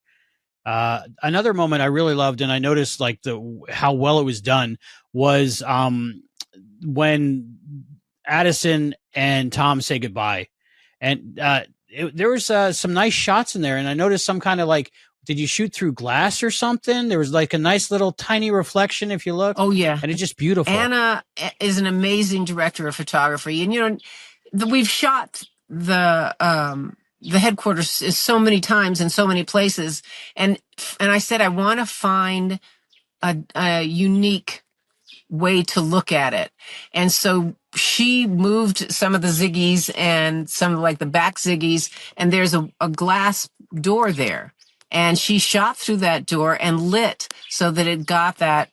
Another moment I really loved, and I noticed like how well it was done, was when Addison and Tom say goodbye, and there was some nice shots in there, and I noticed some kind of like, did you shoot through glass or something? There was like a nice little tiny reflection if you look. Oh yeah, and it's just beautiful. Anna is an amazing director of photography, and we've shot the headquarters so many times in so many places, and I said I want to find a unique way to look at it, and so she moved some of the ziggies and some of like the back ziggies, and there's a glass door there, and she shot through that door and lit so that it got that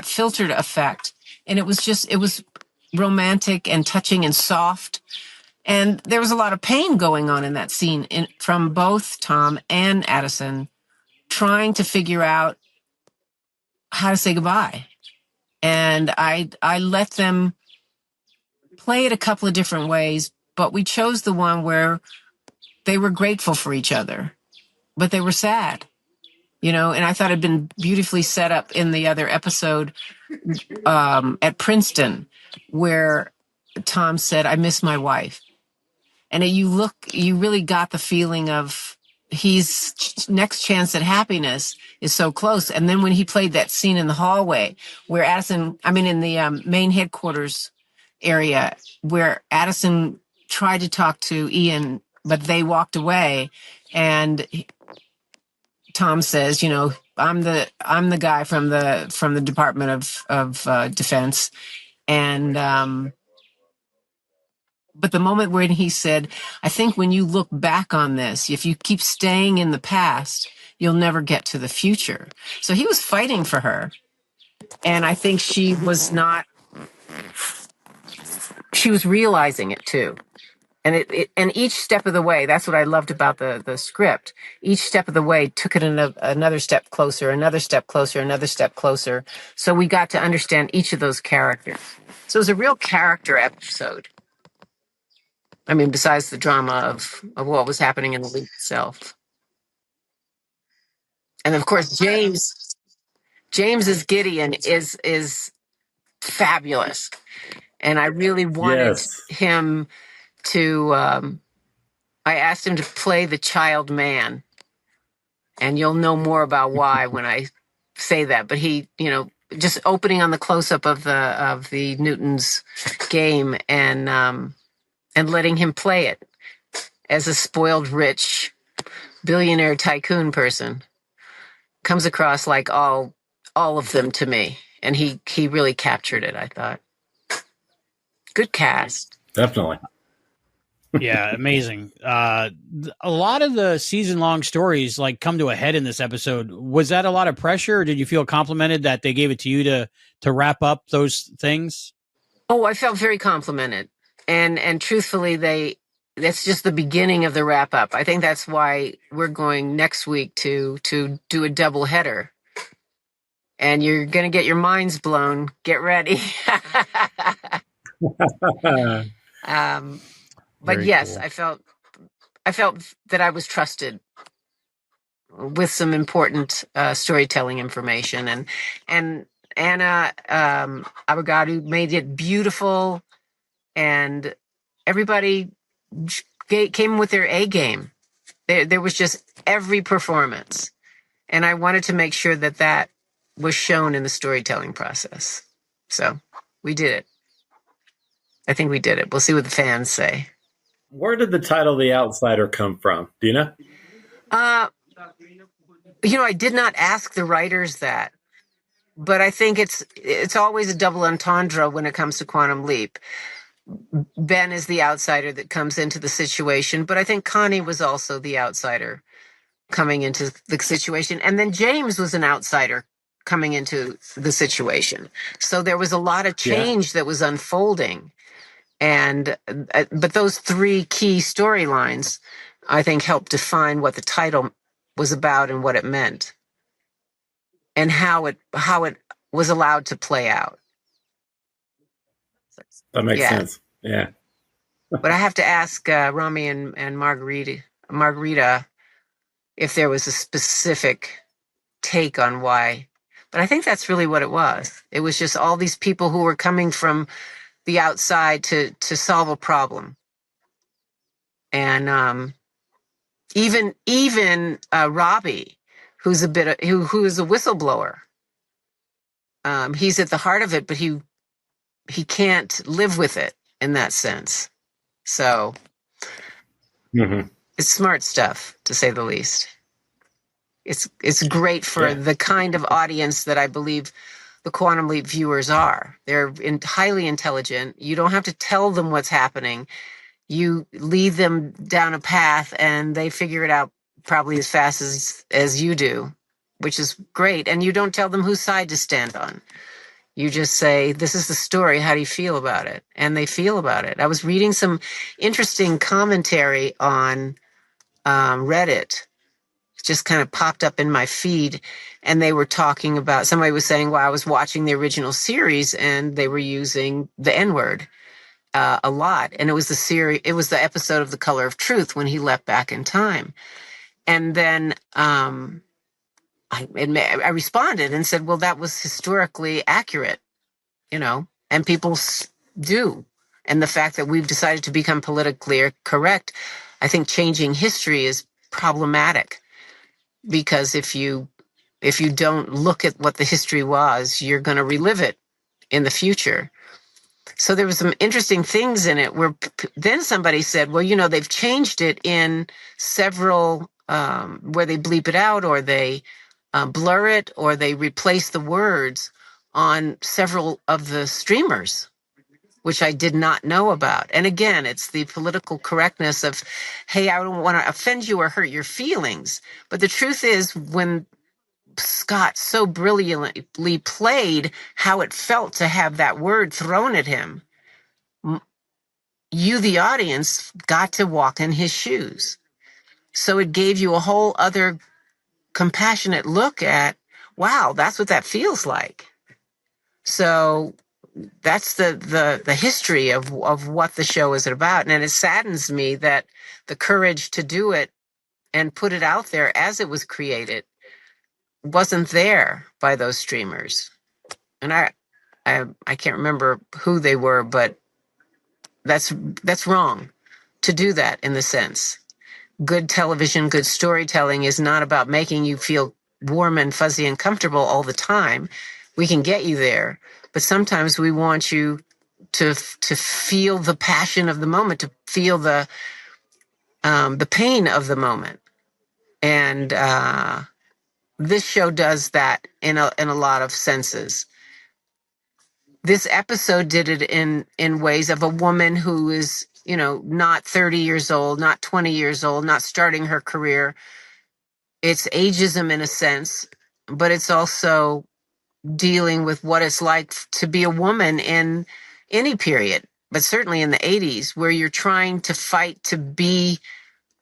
filtered effect, and it was romantic and touching and soft. And there was a lot of pain going on in that scene from both Tom and Addison, trying to figure out how to say goodbye. And I let them play it a couple of different ways, but we chose the one where they were grateful for each other, but they were sad, and I thought it'd been beautifully set up in the other episode at Princeton, where Tom said, I miss my wife. And you really got the feeling of his next chance at happiness is so close. And then when he played that scene in the hallway where in the main headquarters area, where Addison tried to talk to Ian, but they walked away, and Tom says, I'm the guy from the Department of Defense. And, but the moment when he said, I think when you look back on this, if you keep staying in the past, you'll never get to the future. So he was fighting for her. And I think she was realizing it too. And and each step of the way, that's what I loved about the script. Each step of the way took it another step closer, another step closer, another step closer. So we got to understand each of those characters. So it was a real character episode. I mean, besides the drama of what was happening in the league itself. And of course, James's Gideon is fabulous. And I really wanted him I asked him to play the child man, and you'll know more about why when I say that. But he, just opening on the close-up of the Newton's game and letting him play it as a spoiled, rich, billionaire tycoon person comes across like all of them to me, and he really captured it. I thought, good cast, Definitely. Yeah, amazing. A lot of the season-long stories come to a head in this episode. Was that a lot of pressure, or did you feel complimented that they gave it to you to wrap up those things? Oh, I felt very complimented, and truthfully, that's just the beginning of the wrap up. I think that's why we're going next week to do a double header, and you're going to get your minds blown. Get ready. But Very yes, cool. I felt that I was trusted with some important storytelling information, and Anna Abogadu made it beautiful, and everybody came with their A game. There was just every performance, and I wanted to make sure that was shown in the storytelling process. So we did it. I think we did it. We'll see what the fans say. Where did the title The Outsider come from? Do you know? I did not ask the writers that, but I think it's always a double entendre when it comes to Quantum Leap. Ben is the outsider that comes into the situation, but I think Connie was also the outsider coming into the situation. And then James was an outsider coming into the situation. So there was a lot of change that was unfolding. And but those three key storylines, I think, helped define what the title was about and what it meant, and how it was allowed to play out. That makes sense. Yeah. But I have to ask Rami and Margarita if there was a specific take on why. But I think that's really what it was. It was just all these people who were coming from the outside to solve a problem. And even Robbie, who's who is a whistleblower. He's at the heart of it, but he can't live with it in that sense. So it's smart stuff, to say the least. It's great for the kind of audience that I believe the Quantum Leap viewers are. They're highly intelligent. You don't have to tell them what's happening. You lead them down a path, and they figure it out probably as fast as you do, which is great. And you don't tell them whose side to stand on. You just say, this is the story. How do you feel about it? And they feel about it. I was reading some interesting commentary on Reddit. It just kind of popped up in my feed, and they were talking about, somebody was saying, well, I was watching the original series and they were using the N-word a lot. And it was the episode of The Color of Truth when he left back in time. And then I responded and said, well, that was historically accurate, and people do. And the fact that we've decided to become politically correct, I think changing history is problematic, because if you don't look at what the history was, you're going to relive it in the future. So there was some interesting things in it where then somebody said, well, they've changed it in several, where they bleep it out, or they blur it, or they replace the words on several of the streamers, which I did not know about. And again, it's the political correctness of, hey, I don't want to offend you or hurt your feelings. But the truth is, when Scott so brilliantly played how it felt to have that word thrown at him, you, the audience, got to walk in his shoes. So it gave you a whole other compassionate look at, wow, that's what that feels like. So that's the history of what the show is about. And it saddens me that the courage to do it and put it out there as it was created wasn't there by those streamers. And I can't remember who they were, but that's wrong. to do that in the sense. Good television, good storytelling is not about making you feel warm and fuzzy and comfortable all the time. We can get you there, but sometimes we want you to feel the passion of the moment, to feel the pain of the moment. And this show does that in a lot of senses. This episode did it in ways of a woman who is, not 30 years old, not 20 years old, not starting her career. It's ageism in a sense, but it's also dealing with what it's like to be a woman in any period, but certainly in the 80s, where you're trying to fight to be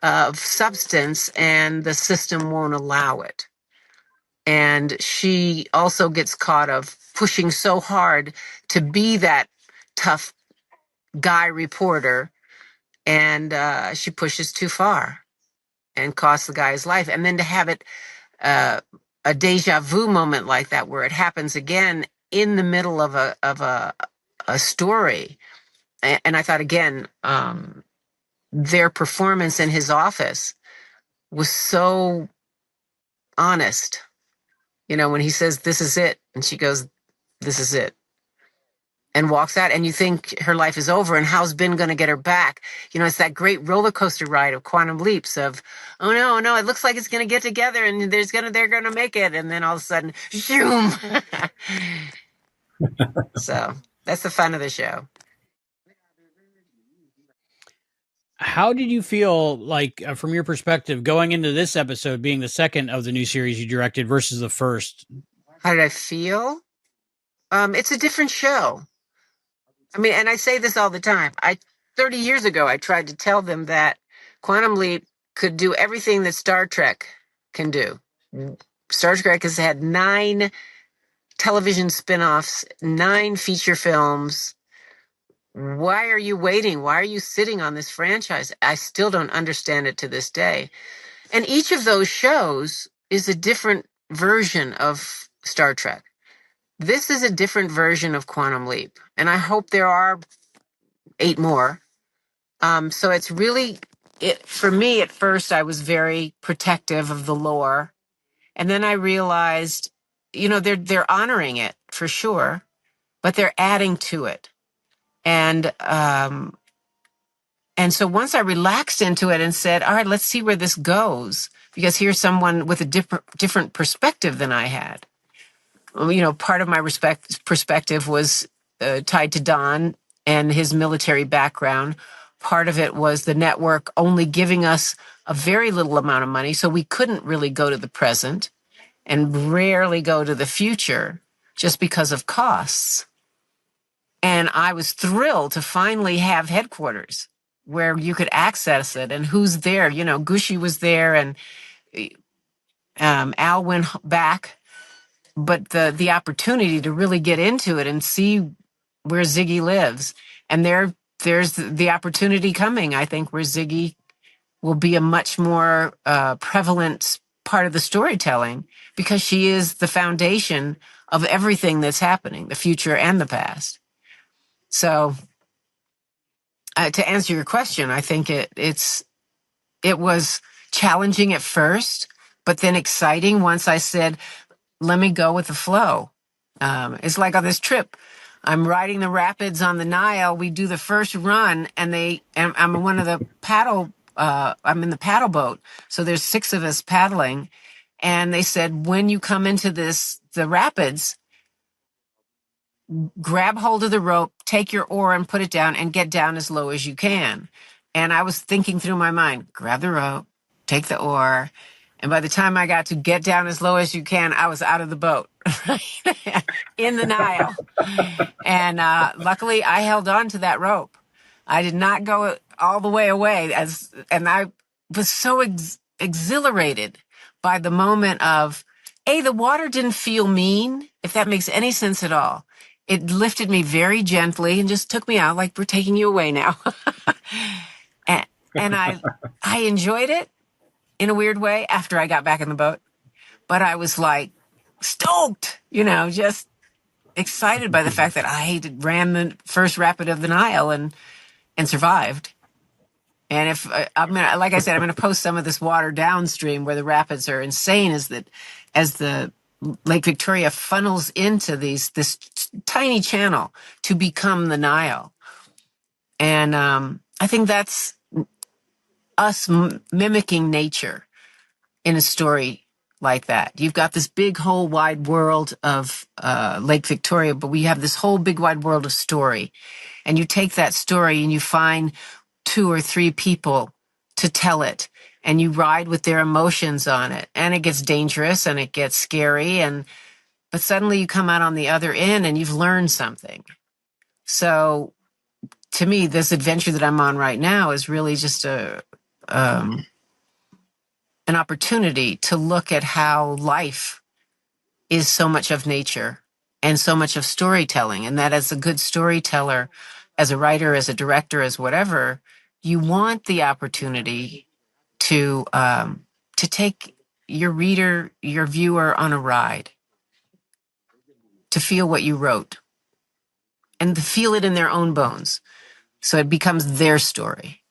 of substance and the system won't allow it. And she also gets caught of pushing so hard to be that tough guy reporter, and she pushes too far and costs the guy's life. And then to have it a deja vu moment like that, where it happens again in the middle of a story. And I thought, again, their performance in his office was so honest. When he says, "This is it," and she goes, "This is it," and walks out, and you think her life is over, and how's Ben going to get her back? It's that great roller coaster ride of quantum leaps of, oh no, it looks like it's going to get together, and they're going to make it, and then all of a sudden, zoom. So that's the fun of the show. How did you feel like, from your perspective, going into this episode being the second of the new series you directed versus the first? How did I feel? It's a different show. I mean, and I say this all the time. 30 years ago, I tried to tell them that Quantum Leap could do everything that Star Trek can do. Star Trek has had 9 television spin-offs, 9 feature films. Why are you waiting? Why are you sitting on this franchise? I still don't understand it to this day. And each of those shows is a different version of Star Trek. This is a different version of Quantum Leap. And I hope there are 8 more. So it's really, for me, at first, I was very protective of the lore. And then I realized, they're honoring it for sure, but they're adding to it. And so once I relaxed into it and said, all right, let's see where this goes, because here's someone with a different perspective than I had. Part of my perspective was tied to Don and his military background. Part of it was the network only giving us a very little amount of money, so we couldn't really go to the present and rarely go to the future just because of costs. And I was thrilled to finally have headquarters where you could access it, and who's there. Gushi was there, and Al went back. But the opportunity to really get into it and see where Ziggy lives. And there's the opportunity coming, I think, where Ziggy will be a much more prevalent part of the storytelling, because she is the foundation of everything that's happening, the future and the past. So to answer your question, I think it was challenging at first, but then exciting once I said, let me go with the flow. It's like on this trip, I'm riding the rapids on the Nile. We do the first run, and I'm one of the I'm in the paddle boat. So there's 6 of us paddling. And they said, when you come into the rapids, grab hold of the rope, take your oar and put it down, and get down as low as you can. And I was thinking through my mind, grab the rope, take the oar. And by the time I got to get down as low as you can, I was out of the boat in the Nile. And luckily, I held on to that rope. I did not go all the way away. And I was so exhilarated by the moment of, the water didn't feel mean, if that makes any sense at all. It lifted me very gently and just took me out like, we're taking you away now. and I enjoyed it. In a weird way, after I got back in the boat. But I was like stoked, just excited by the fact that I ran the first rapid of the Nile and survived. And if I'm gonna, like I said, I'm gonna post some of this water downstream where the rapids are insane. Is that as the Lake Victoria funnels into this tiny channel to become the Nile, and I think that's us mimicking nature in a story like that. You've got this big whole wide world of Lake Victoria, but we have this whole big wide world of story, and you take that story and you find 2 or 3 people to tell it, and you ride with their emotions on it, and it gets dangerous and it gets scary, but suddenly you come out on the other end and you've learned something. So to me, this adventure that I'm on right now is really just an opportunity to look at how life is so much of nature and so much of storytelling, and that as a good storyteller, as a writer, as a director, as whatever, you want the opportunity to take your reader, your viewer on a ride, to feel what you wrote and to feel it in their own bones. So it becomes their story.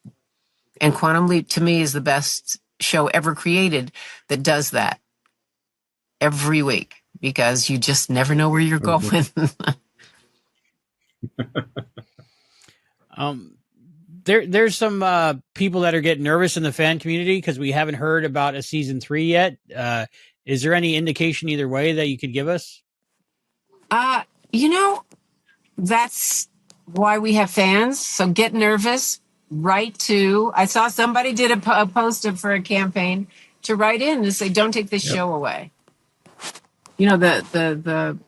And Quantum Leap, to me, is the best show ever created that does that every week, because you just never know where you're going. There's some people that are getting nervous in the fan community because we haven't heard about a season 3 yet. Is there any indication either way that you could give us? That's why we have fans. So get nervous. Write to. I saw somebody did a post for a campaign to write in and say, "Don't take this show away." The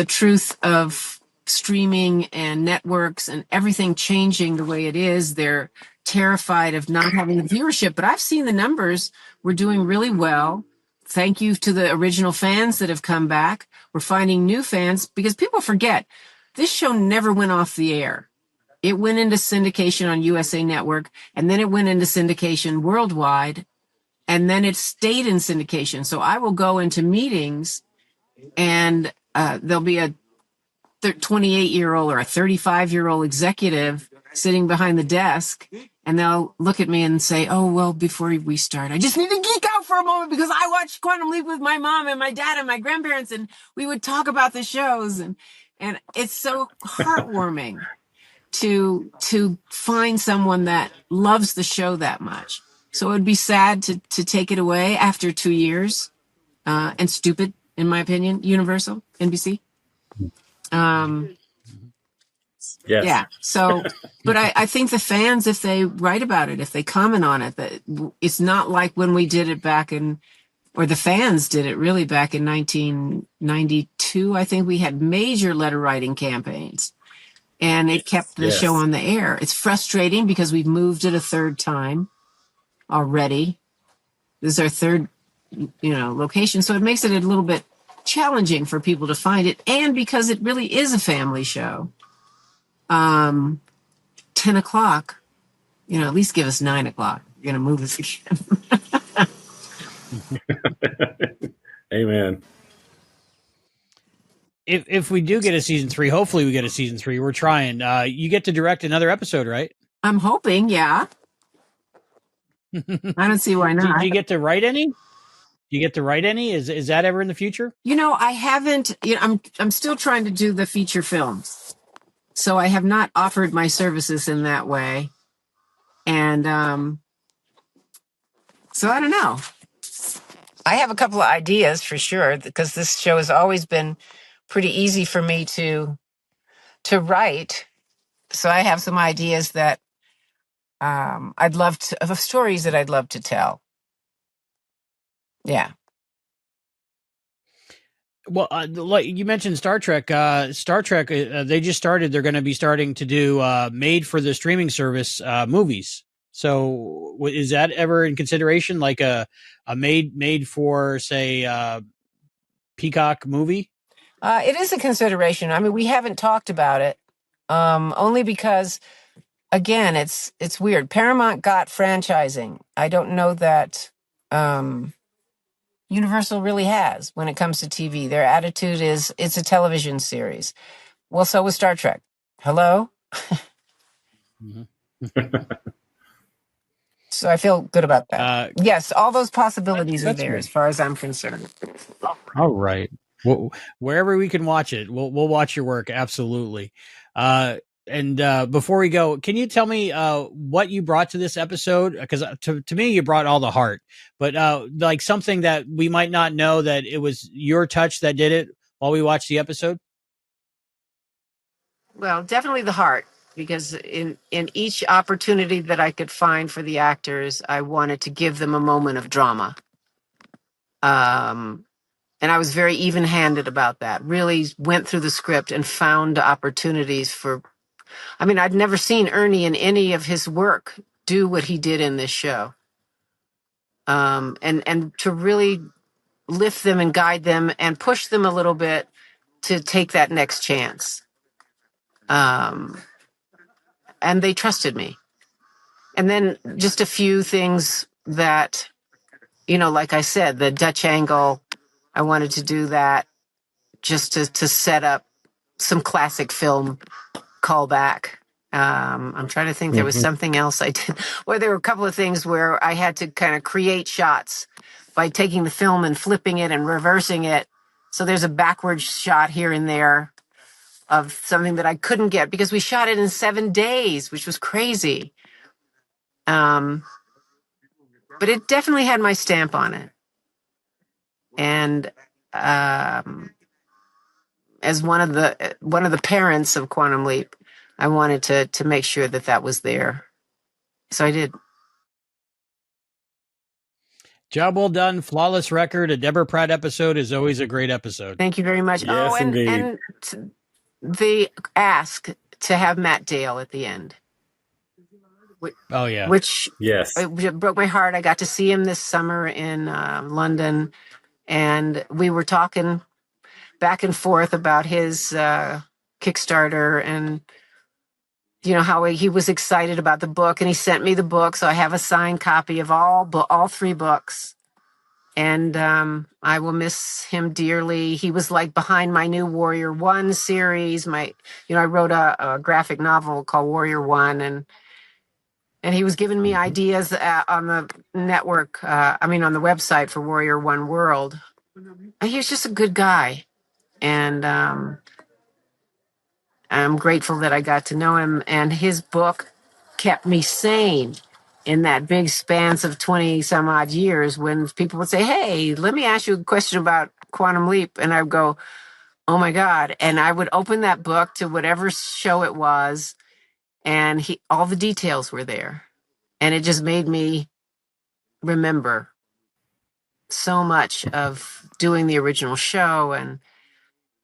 truth of streaming and networks and everything changing the way it is. They're terrified of not having the viewership, but I've seen the numbers. We're doing really well. Thank you to the original fans that have come back. We're finding new fans because people forget this show never went off the air. It went into syndication on USA Network, and then it went into syndication worldwide, and then it stayed in syndication. So I will go into meetings, and there'll be a 28-year-old or a 35-year-old executive sitting behind the desk, and they'll look at me and say, "Oh, well, before we start, I just need to geek out for a moment because I watched Quantum Leap with my mom and my dad and my grandparents, and we would talk about the shows." And it's so heartwarming to find someone that loves the show that much. So it would be sad to take it away after 2 years, and stupid, in my opinion, Universal, NBC. Yes. Yeah. So, but I think the fans, if they write about it, if they comment on it, that it's not like when we did it or the fans did it really back in 1992. I think we had major letter writing campaigns, and it kept the show on the air. It's frustrating because we've moved it a third time already. This is our third, location. So it makes it a little bit challenging for people to find it. And because it really is a family show, 10 o'clock, at least give us 9 o'clock. You're going to move us again. Amen. If we do get a season 3, hopefully we get a season 3. We're trying. You get to direct another episode, right? I'm hoping, yeah. I don't see why not. Do you get to write any? Is that ever in the future? I haven't. I'm still trying to do the feature films, so I have not offered my services in that way, and so I don't know. I have a couple of ideas for sure, because this show has always been pretty easy for me to write. So I have some ideas that of stories that I'd love to tell. Yeah. Well, like you mentioned Star Trek. They just started. They're going to be starting to do made for the streaming service movies. So is that ever in consideration, like a made for, say, Peacock movie? It is a consideration. I mean, we haven't talked about it, only because, again, it's weird. Paramount got franchising. I don't know that Universal really has when it comes to TV. Their attitude is it's a television series. Well, so was Star Trek. Hello? So I feel good about that. Yes, all those possibilities are there good. as far as I'm concerned. All right. Wherever we can watch it, we'll watch your work. Absolutely. And before we go, can you tell me what you brought to this episode? Because to me, you brought all the heart, but like something that we might not know, that it was your touch that did it while we watched the episode. Well, definitely the heart, because in each opportunity that I could find for the actors, I wanted to give them a moment of drama. And I was very even-handed about that. Really went through the script and found opportunities for. I mean, I'd never seen Ernie in any of his work do what he did in this show. And to really lift them and guide them and push them a little bit to take that next chance. And they trusted me. And then just a few things that, like I said, the Dutch angle, I wanted to do that just to set up some classic film callback. I'm trying to think. There was something else I did. Well, there were a couple of things where I had to kind of create shots by taking the film and flipping it and reversing it. So there's a backwards shot here and there of something that I couldn't get because we shot it in 7 days, which was crazy. But it definitely had my stamp on it. And as one of the parents of Quantum Leap, I wanted to make sure that was there. So I did. Job well done. Flawless record. A Deborah Pratt episode is always a great episode. Thank you very much. Yes, indeed. And the ask to have Matt Dale at the end. Oh, yeah. Which yes, it broke my heart. I got to see him this summer in London, and we were talking back and forth about his Kickstarter and, how he was excited about the book, and he sent me the book. So I have a signed copy of all 3 books, and I will miss him dearly. He was like behind my new Warrior One series. I wrote a graphic novel called Warrior One, and he was giving me ideas on the network, on the website for Warrior One World. And he was just a good guy. And I'm grateful that I got to know him. And his book kept me sane in that big span of 20 some odd years when people would say, hey, let me ask you a question about Quantum Leap. And I would go, oh my God. And I would open that book to whatever show it was. And all the details were there. And it just made me remember so much of doing the original show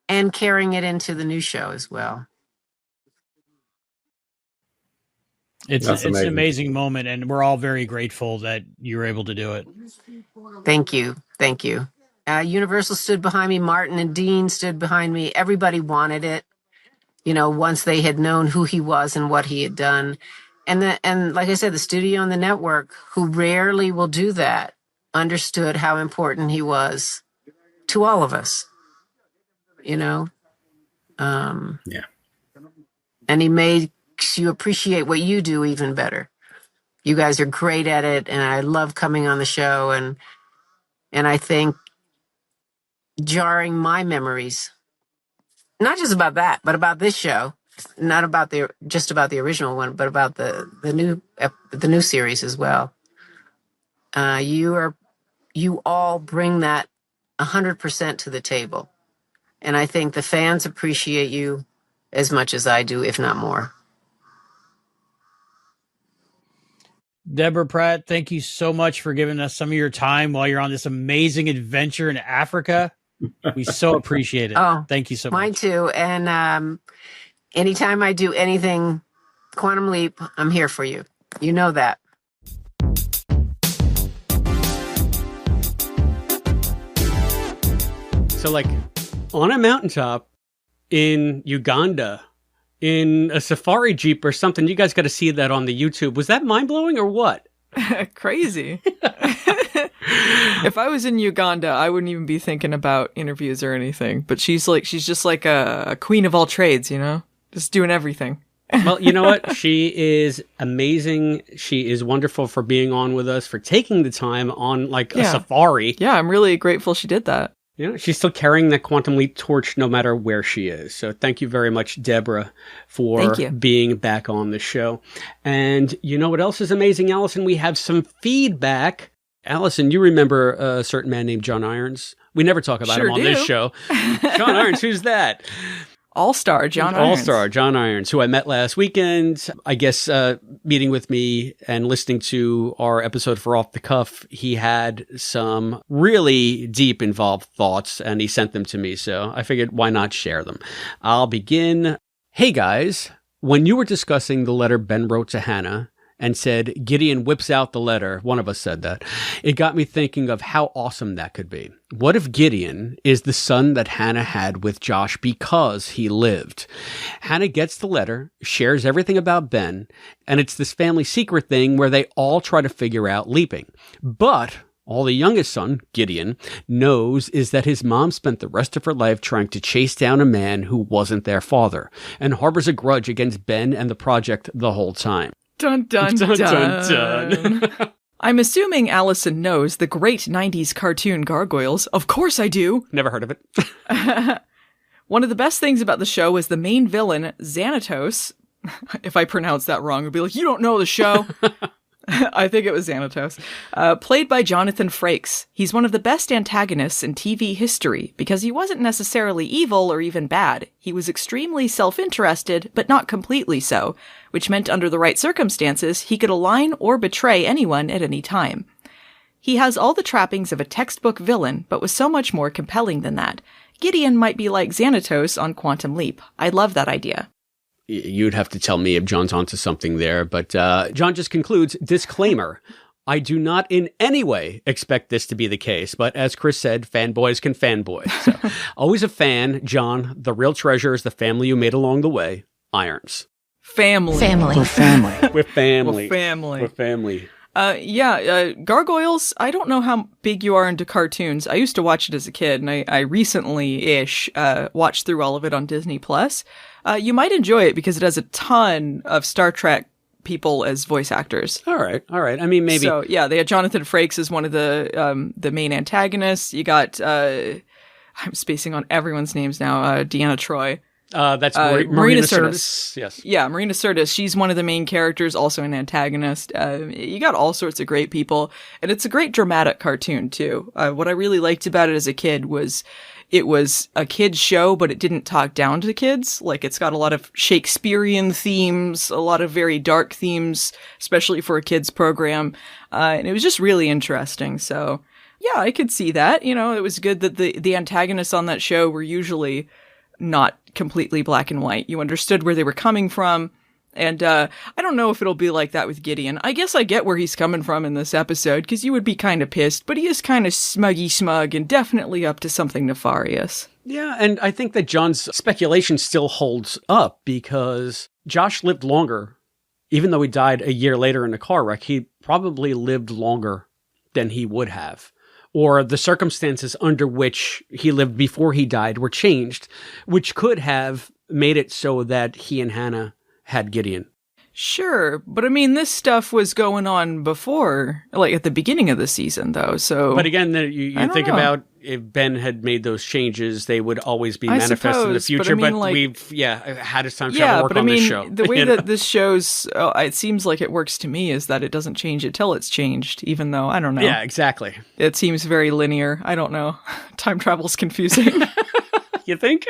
and carrying it into the new show as well. It's an amazing moment, and we're all very grateful that you were able to do it. Thank you. Thank you. Universal stood behind me. Martin and Dean stood behind me. Everybody wanted it, once they had known who he was and what he had done. And like I said, the studio and the network, who rarely will do that, understood how important he was to all of us, Yeah. And he makes you appreciate what you do even better. You guys are great at it, and I love coming on the show, and I think jarring my memories, not just about that, but about this show. Not about just about the original one, but about the new series as well. You all bring that 100% to the table, and I think the fans appreciate you as much as I do, if not more. Deborah Pratt, thank you so much for giving us some of your time while you're on this amazing adventure in Africa. We so appreciate it. Oh, thank you so much. Mine too. And anytime I do anything Quantum Leap, I'm here for you. You know that. So, like, on a mountaintop in Uganda, in a safari jeep or something, you guys got to see that on the YouTube. Was that mind-blowing or what? Crazy. If I was in Uganda, I wouldn't even be thinking about interviews or anything. But she's just like a queen of all trades, just doing everything. Well, you know what? She is amazing. She is wonderful for being on with us, for taking the time on like a safari. Yeah, I'm really grateful she did that. You know, she's still carrying that Quantum Leap torch no matter where she is. So thank you very much, Deborah, for being back on the show. And you know what else is amazing, Allison? We have some feedback. Allison, you remember a certain man named John Irons? We never talk about him on this show. John Irons, who's that? All-Star John Irons. All-Star John Irons, who I met last weekend. I guess meeting with me and listening to our episode for Off the Cuff, he had some really deep, involved thoughts, and he sent them to me. So I figured, why not share them? I'll begin. Hey, guys. When you were discussing the letter Ben wrote to Hannah and said, Gideon whips out the letter, one of us said that, it got me thinking of how awesome that could be. What if Gideon is the son that Hannah had with Josh because he lived? Hannah gets the letter, shares everything about Ben, and it's this family secret thing where they all try to figure out leaping. But all the youngest son, Gideon, knows is that his mom spent the rest of her life trying to chase down a man who wasn't their father, and harbors a grudge against Ben and the project the whole time. Dun, dun, dun, dun, dun. I'm assuming Allison knows the great 90s cartoon Gargoyles. Of course I do. Never heard of it. One of the best things about the show was the main villain, Xanatos. If I pronounce that wrong, I'll be like, you don't know the show. I think it was Xanatos. Played by Jonathan Frakes. He's one of the best antagonists in TV history because he wasn't necessarily evil or even bad. He was extremely self-interested, but not completely so, which meant under the right circumstances, he could align or betray anyone at any time. He has all the trappings of a textbook villain, but was so much more compelling than that. Gideon might be like Xanatos on Quantum Leap. I love that idea. You'd have to tell me if John's onto something there. But John just concludes, disclaimer, I do not in any way expect this to be the case. But as Chris said, fanboys can fanboy. So always a fan, John. The real treasure is the family you made along the way. Irons. Family. We're family. We're family. We're family. We're family. Gargoyles, I don't know how big you are into cartoons. I used to watch it as a kid, and I recently-ish watched through all of it on Disney+. You might enjoy it because it has a ton of Star Trek people as voice actors. All right. I mean, maybe. So, yeah, they had Jonathan Frakes as one of the main antagonists. You got, I'm spacing on everyone's names now, Deanna Troi. That's Marina Sirtis. Yes. Yeah, Marina Sirtis. She's one of the main characters, also an antagonist. You got all sorts of great people, and it's a great dramatic cartoon too. What I really liked about it as a kid was it was a kid's show, but it didn't talk down to kids. Like, it's got a lot of Shakespearean themes, a lot of very dark themes, especially for a kid's program. And it was just really interesting. So yeah, I could see that. You know, it was good that the antagonists on that show were usually not completely black and white. You understood where they were coming from. And I don't know if it'll be like that with Gideon. I guess I get where he's coming from in this episode, because you would be kind of pissed, but he is kind of smug and definitely up to something nefarious. Yeah, and I think that John's speculation still holds up, because Josh lived longer. Even though he died a year later in a car wreck, he probably lived longer than he would have. Or the circumstances under which he lived before he died were changed, which could have made it so that he and Hannah had Gideon. Sure, but I mean, this stuff was going on before, like at the beginning of the season, though. So, but again, you think about if Ben had made those changes, they would always be manifest in the future. But we've had his time travel work on this show. The way that this show's, it seems like it works to me is that it doesn't change it till it's changed. Even though I don't know. Yeah, exactly. It seems very linear. I don't know. Time travel's confusing. You think?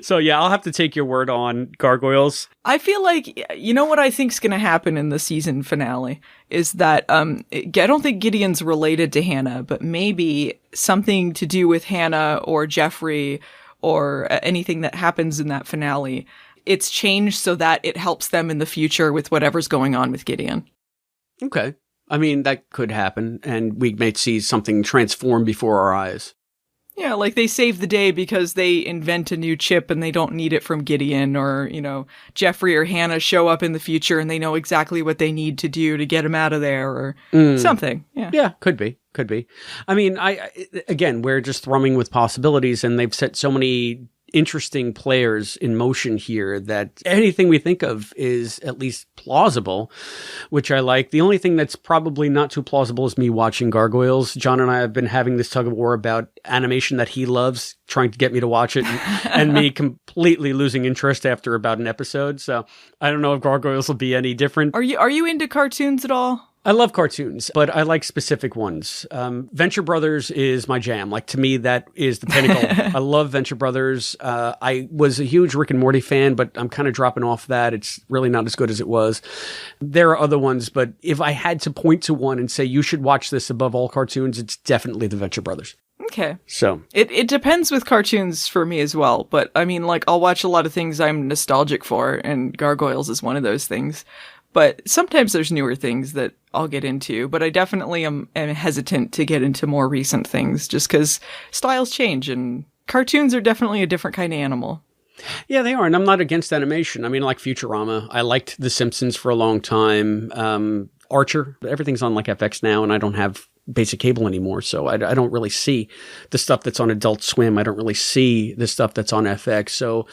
So yeah, I'll have to take your word on Gargoyles. I feel like, you know what I think's going to happen in the season finale is that I don't think Gideon's related to Hannah, but maybe something to do with Hannah or Jeffrey or anything that happens in that finale. It's changed so that it helps them in the future with whatever's going on with Gideon. Okay. I mean, that could happen, and we may see something transform before our eyes. Yeah, like they save the day because they invent a new chip and they don't need it from Gideon, or, you know, Jeffrey or Hannah show up in the future and they know exactly what they need to do to get him out of there, or something. Yeah, could be. I mean, again, we're just thrumming with possibilities, and they've set so many interesting players in motion here that anything we think of is at least plausible, which I like. The only thing that's probably not too plausible is me watching Gargoyles. John and I have been having this tug of war about animation that he loves, trying to get me to watch it, and me completely losing interest after about an episode. So I don't know if Gargoyles will be any different. Are you into cartoons at all? I love cartoons, but I like specific ones. Venture Brothers is my jam. Like, to me, that is the pinnacle. I love Venture Brothers. I was a huge Rick and Morty fan, but I'm kind of dropping off that. It's really not as good as it was. There are other ones, but if I had to point to one and say you should watch this above all cartoons, it's definitely the Venture Brothers. Okay. So it depends with cartoons for me as well, but I mean, like, I'll watch a lot of things I'm nostalgic for, and Gargoyles is one of those things. But sometimes there's newer things that I'll get into, but I definitely am hesitant to get into more recent things just because styles change and cartoons are definitely a different kind of animal. Yeah, they are. And I'm not against animation. I mean, I like Futurama. I liked The Simpsons for a long time. Archer, everything's on like FX now, and I don't have basic cable anymore. So I don't really see the stuff that's on Adult Swim. I don't really see the stuff that's on FX. So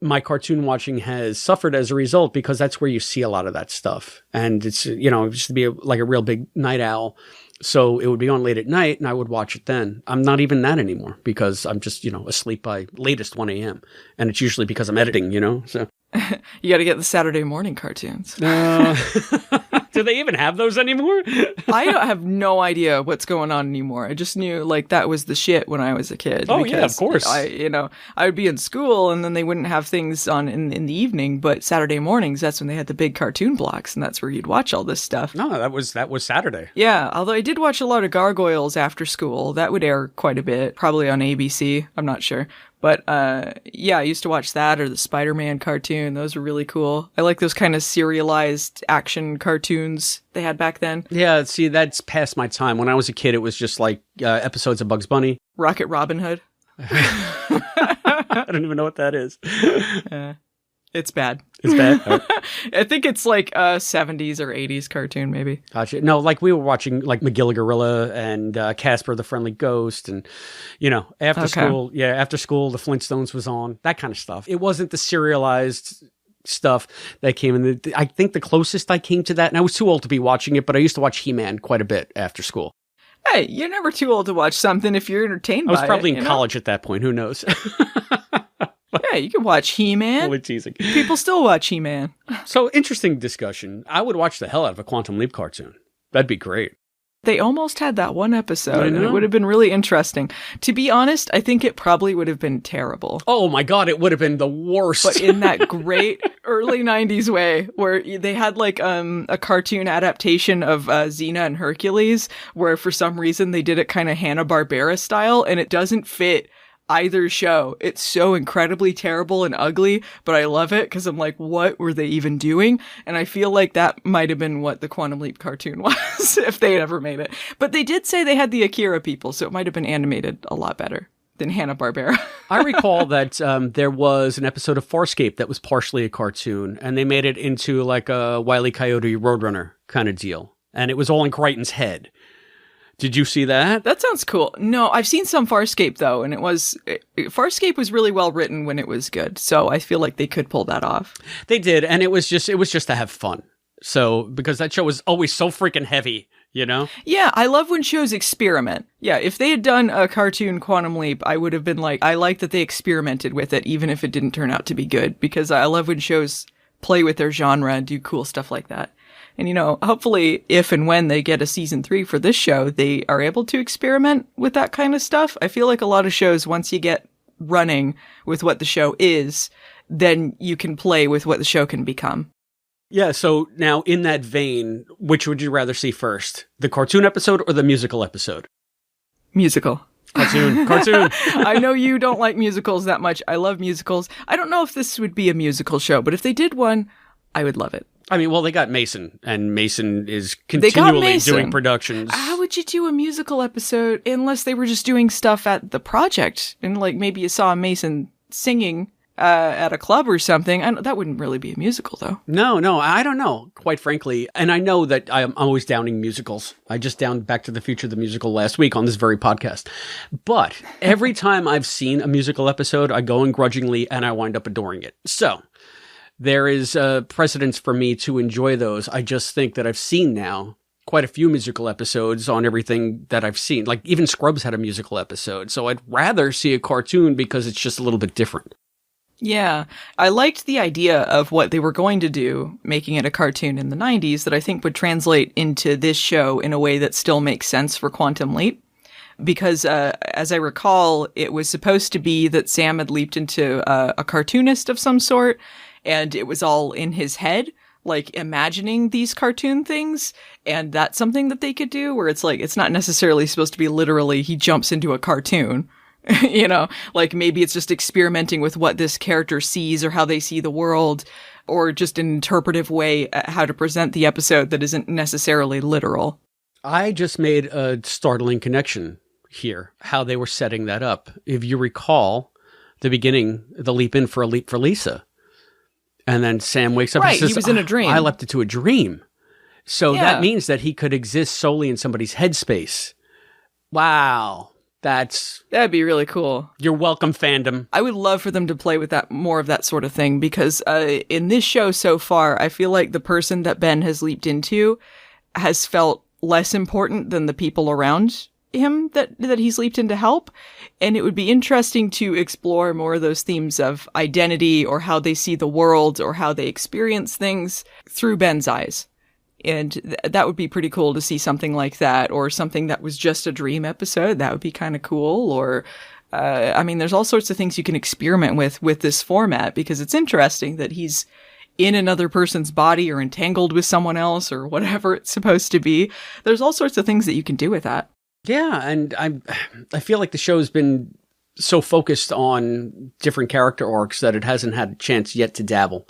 my cartoon watching has suffered as a result because that's where you see a lot of that stuff. And it's, it used to be like a real big night owl. So it would be on late at night and I would watch it then. I'm not even that anymore because I'm just, asleep by latest 1 a.m. And it's usually because I'm editing, so. You got to get the Saturday morning cartoons. Do they even have those anymore? I have no idea what's going on anymore. I just knew like that was the shit when I was a kid. Oh yeah, of course. I would be in school and then they wouldn't have things on in the evening, but Saturday mornings, that's when they had the big cartoon blocks and that's where you'd watch all this stuff. No, that was Saturday. Yeah, although I did watch a lot of Gargoyles after school. That would air quite a bit, probably on ABC. I'm not sure. But, yeah, I used to watch that or the Spider-Man cartoon. Those were really cool. I like those kind of serialized action cartoons they had back then. Yeah, see, that's past my time. When I was a kid, it was just like episodes of Bugs Bunny. Rocket Robin Hood. I don't even know what that is. It's bad. It's bad? Oh. I think it's like a 70s or 80s cartoon, maybe. Gotcha. No, like we were watching like McGilla Gorilla and Casper the Friendly Ghost and, after school, the Flintstones was on, that kind of stuff. It wasn't the serialized stuff that came in. I think the closest I came to that, and I was too old to be watching it, but I used to watch He-Man quite a bit after school. Hey, you're never too old to watch something if you're entertained by it. I was probably in college at that point. Who knows? Yeah, you can watch He-Man. Totally teasing. People still watch He-Man. So, interesting discussion. I would watch the hell out of a Quantum Leap cartoon. That'd be great. They almost had that one episode, and it would have been really interesting. To be honest, I think it probably would have been terrible. Oh my God, it would have been the worst. But in that great early 90s way, where they had like a cartoon adaptation of Xena and Hercules, where for some reason they did it kind of Hanna-Barbera style, and it doesn't fit either show. It's so incredibly terrible and ugly, but I love it because I'm like, what were they even doing? And I feel like that might have been what the Quantum Leap cartoon was if they had ever made it. But they did say they had the Akira people, so it might have been animated a lot better than Hanna-Barbera. I recall that there was an episode of Farscape that was partially a cartoon, and they made it into like a Wile E. Coyote Roadrunner kind of deal. And it was all in Crichton's head. Did you see that? That sounds cool. No, I've seen some Farscape though, and Farscape was really well written when it was good. So I feel like they could pull that off. They did, and it was just to have fun. So because that show was always so freaking heavy, Yeah, I love when shows experiment. Yeah, if they had done a cartoon Quantum Leap, I would have been like, I like that they experimented with it, even if it didn't turn out to be good, because I love when shows play with their genre and do cool stuff like that. And, hopefully if and when they get a season 3 for this show, they are able to experiment with that kind of stuff. I feel like a lot of shows, once you get running with what the show is, then you can play with what the show can become. Yeah, so now in that vein, which would you rather see first? The cartoon episode or the musical episode? Musical. Cartoon. I know you don't like musicals that much. I love musicals. I don't know if this would be a musical show, but if they did one, I would love it. I mean, well, they got Mason, and Mason is continually doing productions. How would you do a musical episode unless they were just doing stuff at the project? And like maybe you saw Mason singing at a club or something. That wouldn't really be a musical, though. No, I don't know, quite frankly. And I know that I'm always downing musicals. I just downed Back to the Future, the musical, last week on this very podcast. But every time I've seen a musical episode, I go in grudgingly and I wind up adoring it. So there is precedence for me to enjoy those. I just think that I've seen now quite a few musical episodes on everything that I've seen. Like even Scrubs had a musical episode. So I'd rather see a cartoon because it's just a little bit different. Yeah, I liked the idea of what they were going to do, making it a cartoon in the 90s that I think would translate into this show in a way that still makes sense for Quantum Leap. Because as I recall, it was supposed to be that Sam had leaped into a cartoonist of some sort, and it was all in his head, like imagining these cartoon things. And that's something that they could do where it's like, it's not necessarily supposed to be literally he jumps into a cartoon. You know, like maybe it's just experimenting with what this character sees or how they see the world, or just an interpretive way at how to present the episode that isn't necessarily literal. I just made a startling connection here, how they were setting that up. If you recall the beginning, the leap in for a leap for Lisa. And then Sam wakes up and says, he was in a dream. I leapt into a dream. So that means that he could exist solely in somebody's headspace. Wow. That'd be really cool. You're welcome, fandom. I would love for them to play with that, more of that sort of thing, because in this show so far, I feel like the person that Ben has leaped into has felt less important than the people around him that he's leaped in to help. And it would be interesting to explore more of those themes of identity or how they see the world or how they experience things through Ben's eyes. And that would be pretty cool to see something like that, or something that was just a dream episode. That would be kind of cool. Or, I mean, there's all sorts of things you can experiment with this format, because it's interesting that he's in another person's body or entangled with someone else or whatever it's supposed to be. There's all sorts of things that you can do with that. Yeah, and I feel like the show's been so focused on different character arcs that it hasn't had a chance yet to dabble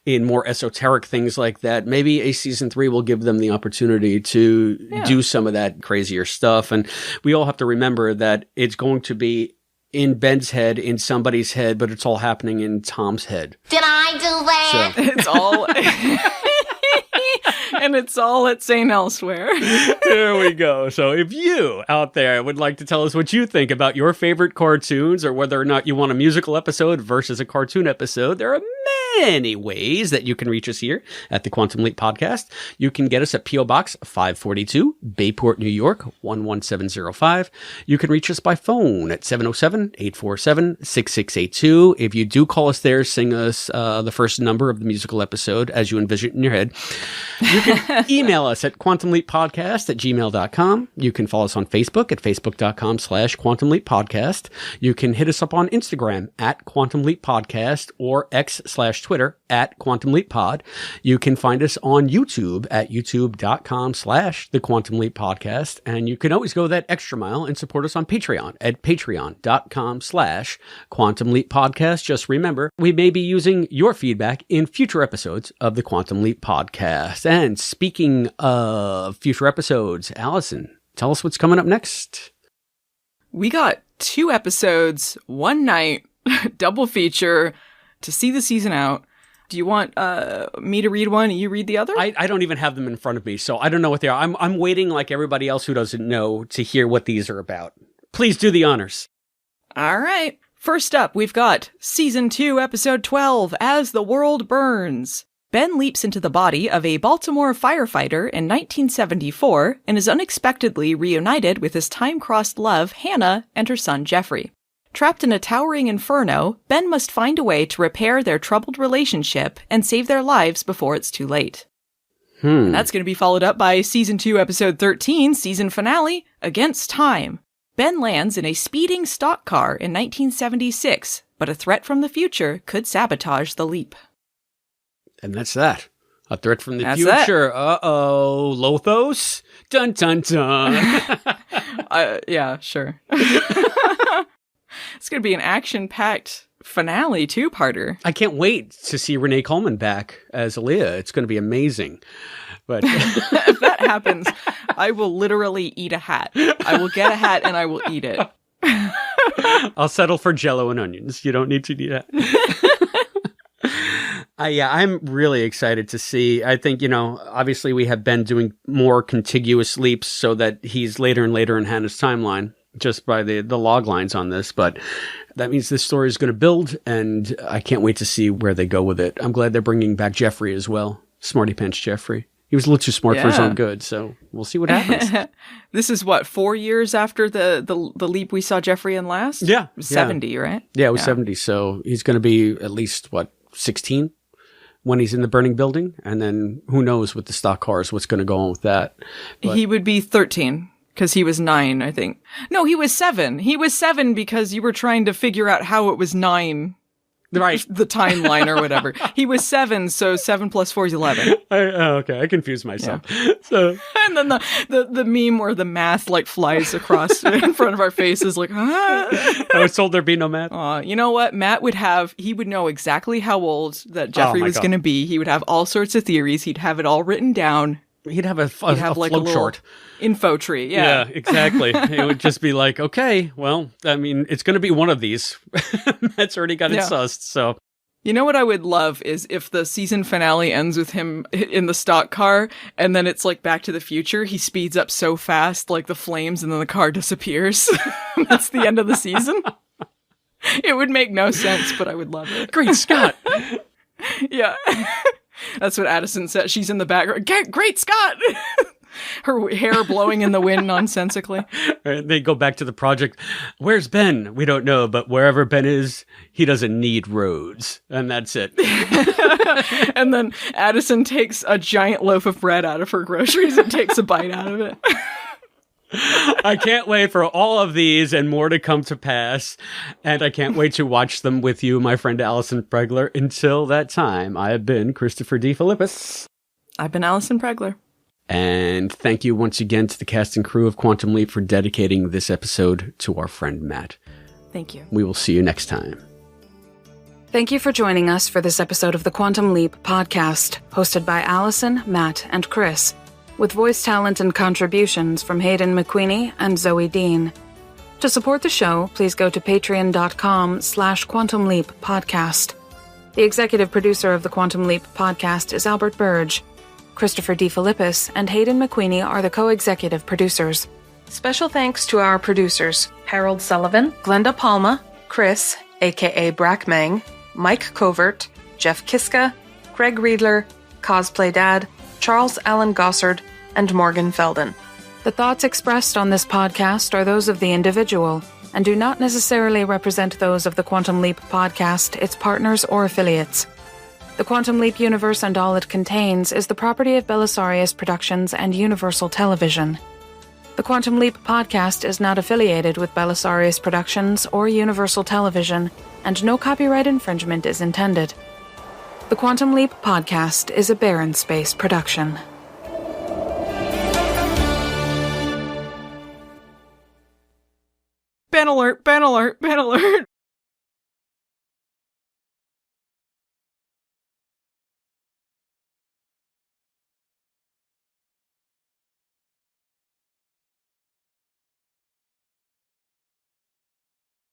in more esoteric things like that. Maybe a season 3 will give them the opportunity to do some of that crazier stuff. And we all have to remember that it's going to be in Ben's head, in somebody's head, but it's all happening in Tom's head. Did I do that? So. It's all... And it's all at St. Elsewhere. There we go. So if you out there would like to tell us what you think about your favorite cartoons, or whether or not you want a musical episode versus a cartoon episode, there are many ways that you can reach us here at the Quantum Leap Podcast. You can get us at P.O. Box 542, Bayport, New York, 11705. You can reach us by phone at 707-847-6682. If you do call us there, sing us the first number of the musical episode as you envision it in your head. You can email us at quantumleappodcast@gmail.com. You can follow us on Facebook at facebook.com/quantumleappodcast. You can hit us up on Instagram at quantumleappodcast, or X/Twitter at quantumleappod. You can find us on YouTube at youtube.com/thequantumleappodcast. And you can always go that extra mile and support us on Patreon at patreon.com/quantumleappodcast. Just remember, we may be using your feedback in future episodes of the Quantum Leap Podcast. And speaking of future episodes, Allison, tell us what's coming up next. We got 2 episodes, one night, double feature to see the season out. Do you want me to read one and you read the other? I don't even have them in front of me, so I don't know what they are. I'm waiting, like everybody else who doesn't know, to hear what these are about. Please do the honors. All right. First up, we've got Season 2, Episode 12, As the World Burns. Ben leaps into the body of a Baltimore firefighter in 1974 and is unexpectedly reunited with his time-crossed love, Hannah, and her son, Jeffrey. Trapped in a towering inferno, Ben must find a way to repair their troubled relationship and save their lives before it's too late. And that's going to be followed up by Season 2, Episode 13, season finale, Against Time. Ben lands in a speeding stock car in 1976, but a threat from the future could sabotage the leap. And that's that. A threat from the That's future. Uh-oh. Lothos? Dun, dun, dun. Yeah, sure. It's going to be an action-packed finale, 2-parter. I can't wait to see Renee Coleman back as Aaliyah. It's going to be amazing. But if that happens, I will literally eat a hat. I will get a hat and I will eat it. I'll settle for Jell-O and onions. You don't need to do that. Yeah, I'm really excited to see. I think, obviously we have Ben doing more contiguous leaps so that he's later and later in Hannah's timeline just by the log lines on this. But that means this story is going to build, and I can't wait to see where they go with it. I'm glad they're bringing back Jeffrey as well. Smarty Pants Jeffrey. He was a little too smart for his own good, so we'll see what happens. This is 4 years after the leap we saw Jeffrey in last? Yeah. It was 70, right? Yeah, it was 70. So he's going to be at least, 16 when he's in the burning building? And then who knows with the stock cars, what's going to go on with that. But he would be 13 because he was 9, I think. No, he was 7. He was 7 because you were trying to figure out how it was 9. Right. The timeline or whatever. He was 7, so 7 plus 4 is 11. Okay, I confused myself. Yeah. So, and then the meme where the math flies across in front of our faces I was told there'd be no math. You know what? Matt would know exactly how old that Jeffrey was going to be. He would have all sorts of theories. He'd have it all written down. He'd have a flow chart. Info tree, yeah. Yeah, exactly. It would just be like, okay, well, I mean, it's going to be one of these. Matt's already got it sussed, so. You know what I would love is if the season finale ends with him in the stock car, and then it's like Back to the Future. He speeds up so fast, like the flames, and then the car disappears. That's the end of the season. It would make no sense, but I would love it. Great Scott! Yeah. That's what Addison said. She's in the background. Great Scott! Her hair blowing in the wind nonsensically. They go back to the project. Where's Ben? We don't know, but wherever Ben is, he doesn't need roads. And that's it. And then Addison takes a giant loaf of bread out of her groceries and takes a bite out of it. I can't wait for all of these and more to come to pass. And I can't wait to watch them with you, my friend Allison Pregler. Until that time, I have been Christopher DeFilippis. I've been Allison Pregler. And thank you once again to the cast and crew of Quantum Leap for dedicating this episode to our friend Matt. Thank you. We will see you next time. Thank you for joining us for this episode of the Quantum Leap podcast, hosted by Allison, Matt, and Chris, with voice talent and contributions from Hayden McQueenie and Zoe Dean. To support the show, please go to patreon.com/quantumleappodcast. The executive producer of the Quantum Leap podcast is Albert Burge. Christopher DeFilippis and Hayden McQueenie are the co-executive producers. Special thanks to our producers, Harold Sullivan, Glenda Palma, Chris, aka Brackmang, Mike Covert, Jeff Kiska, Craig Riedler, Cosplay Dad, Charles Allen Gossard, and Morgan Felden. The thoughts expressed on this podcast are those of the individual and do not necessarily represent those of the Quantum Leap podcast, its partners, or affiliates. The Quantum Leap universe and all it contains is the property of Belisarius Productions and Universal Television. The Quantum Leap podcast is not affiliated with Belisarius Productions or Universal Television, and no copyright infringement is intended. The Quantum Leap podcast is a Barren Space production. Ben alert, Ben alert.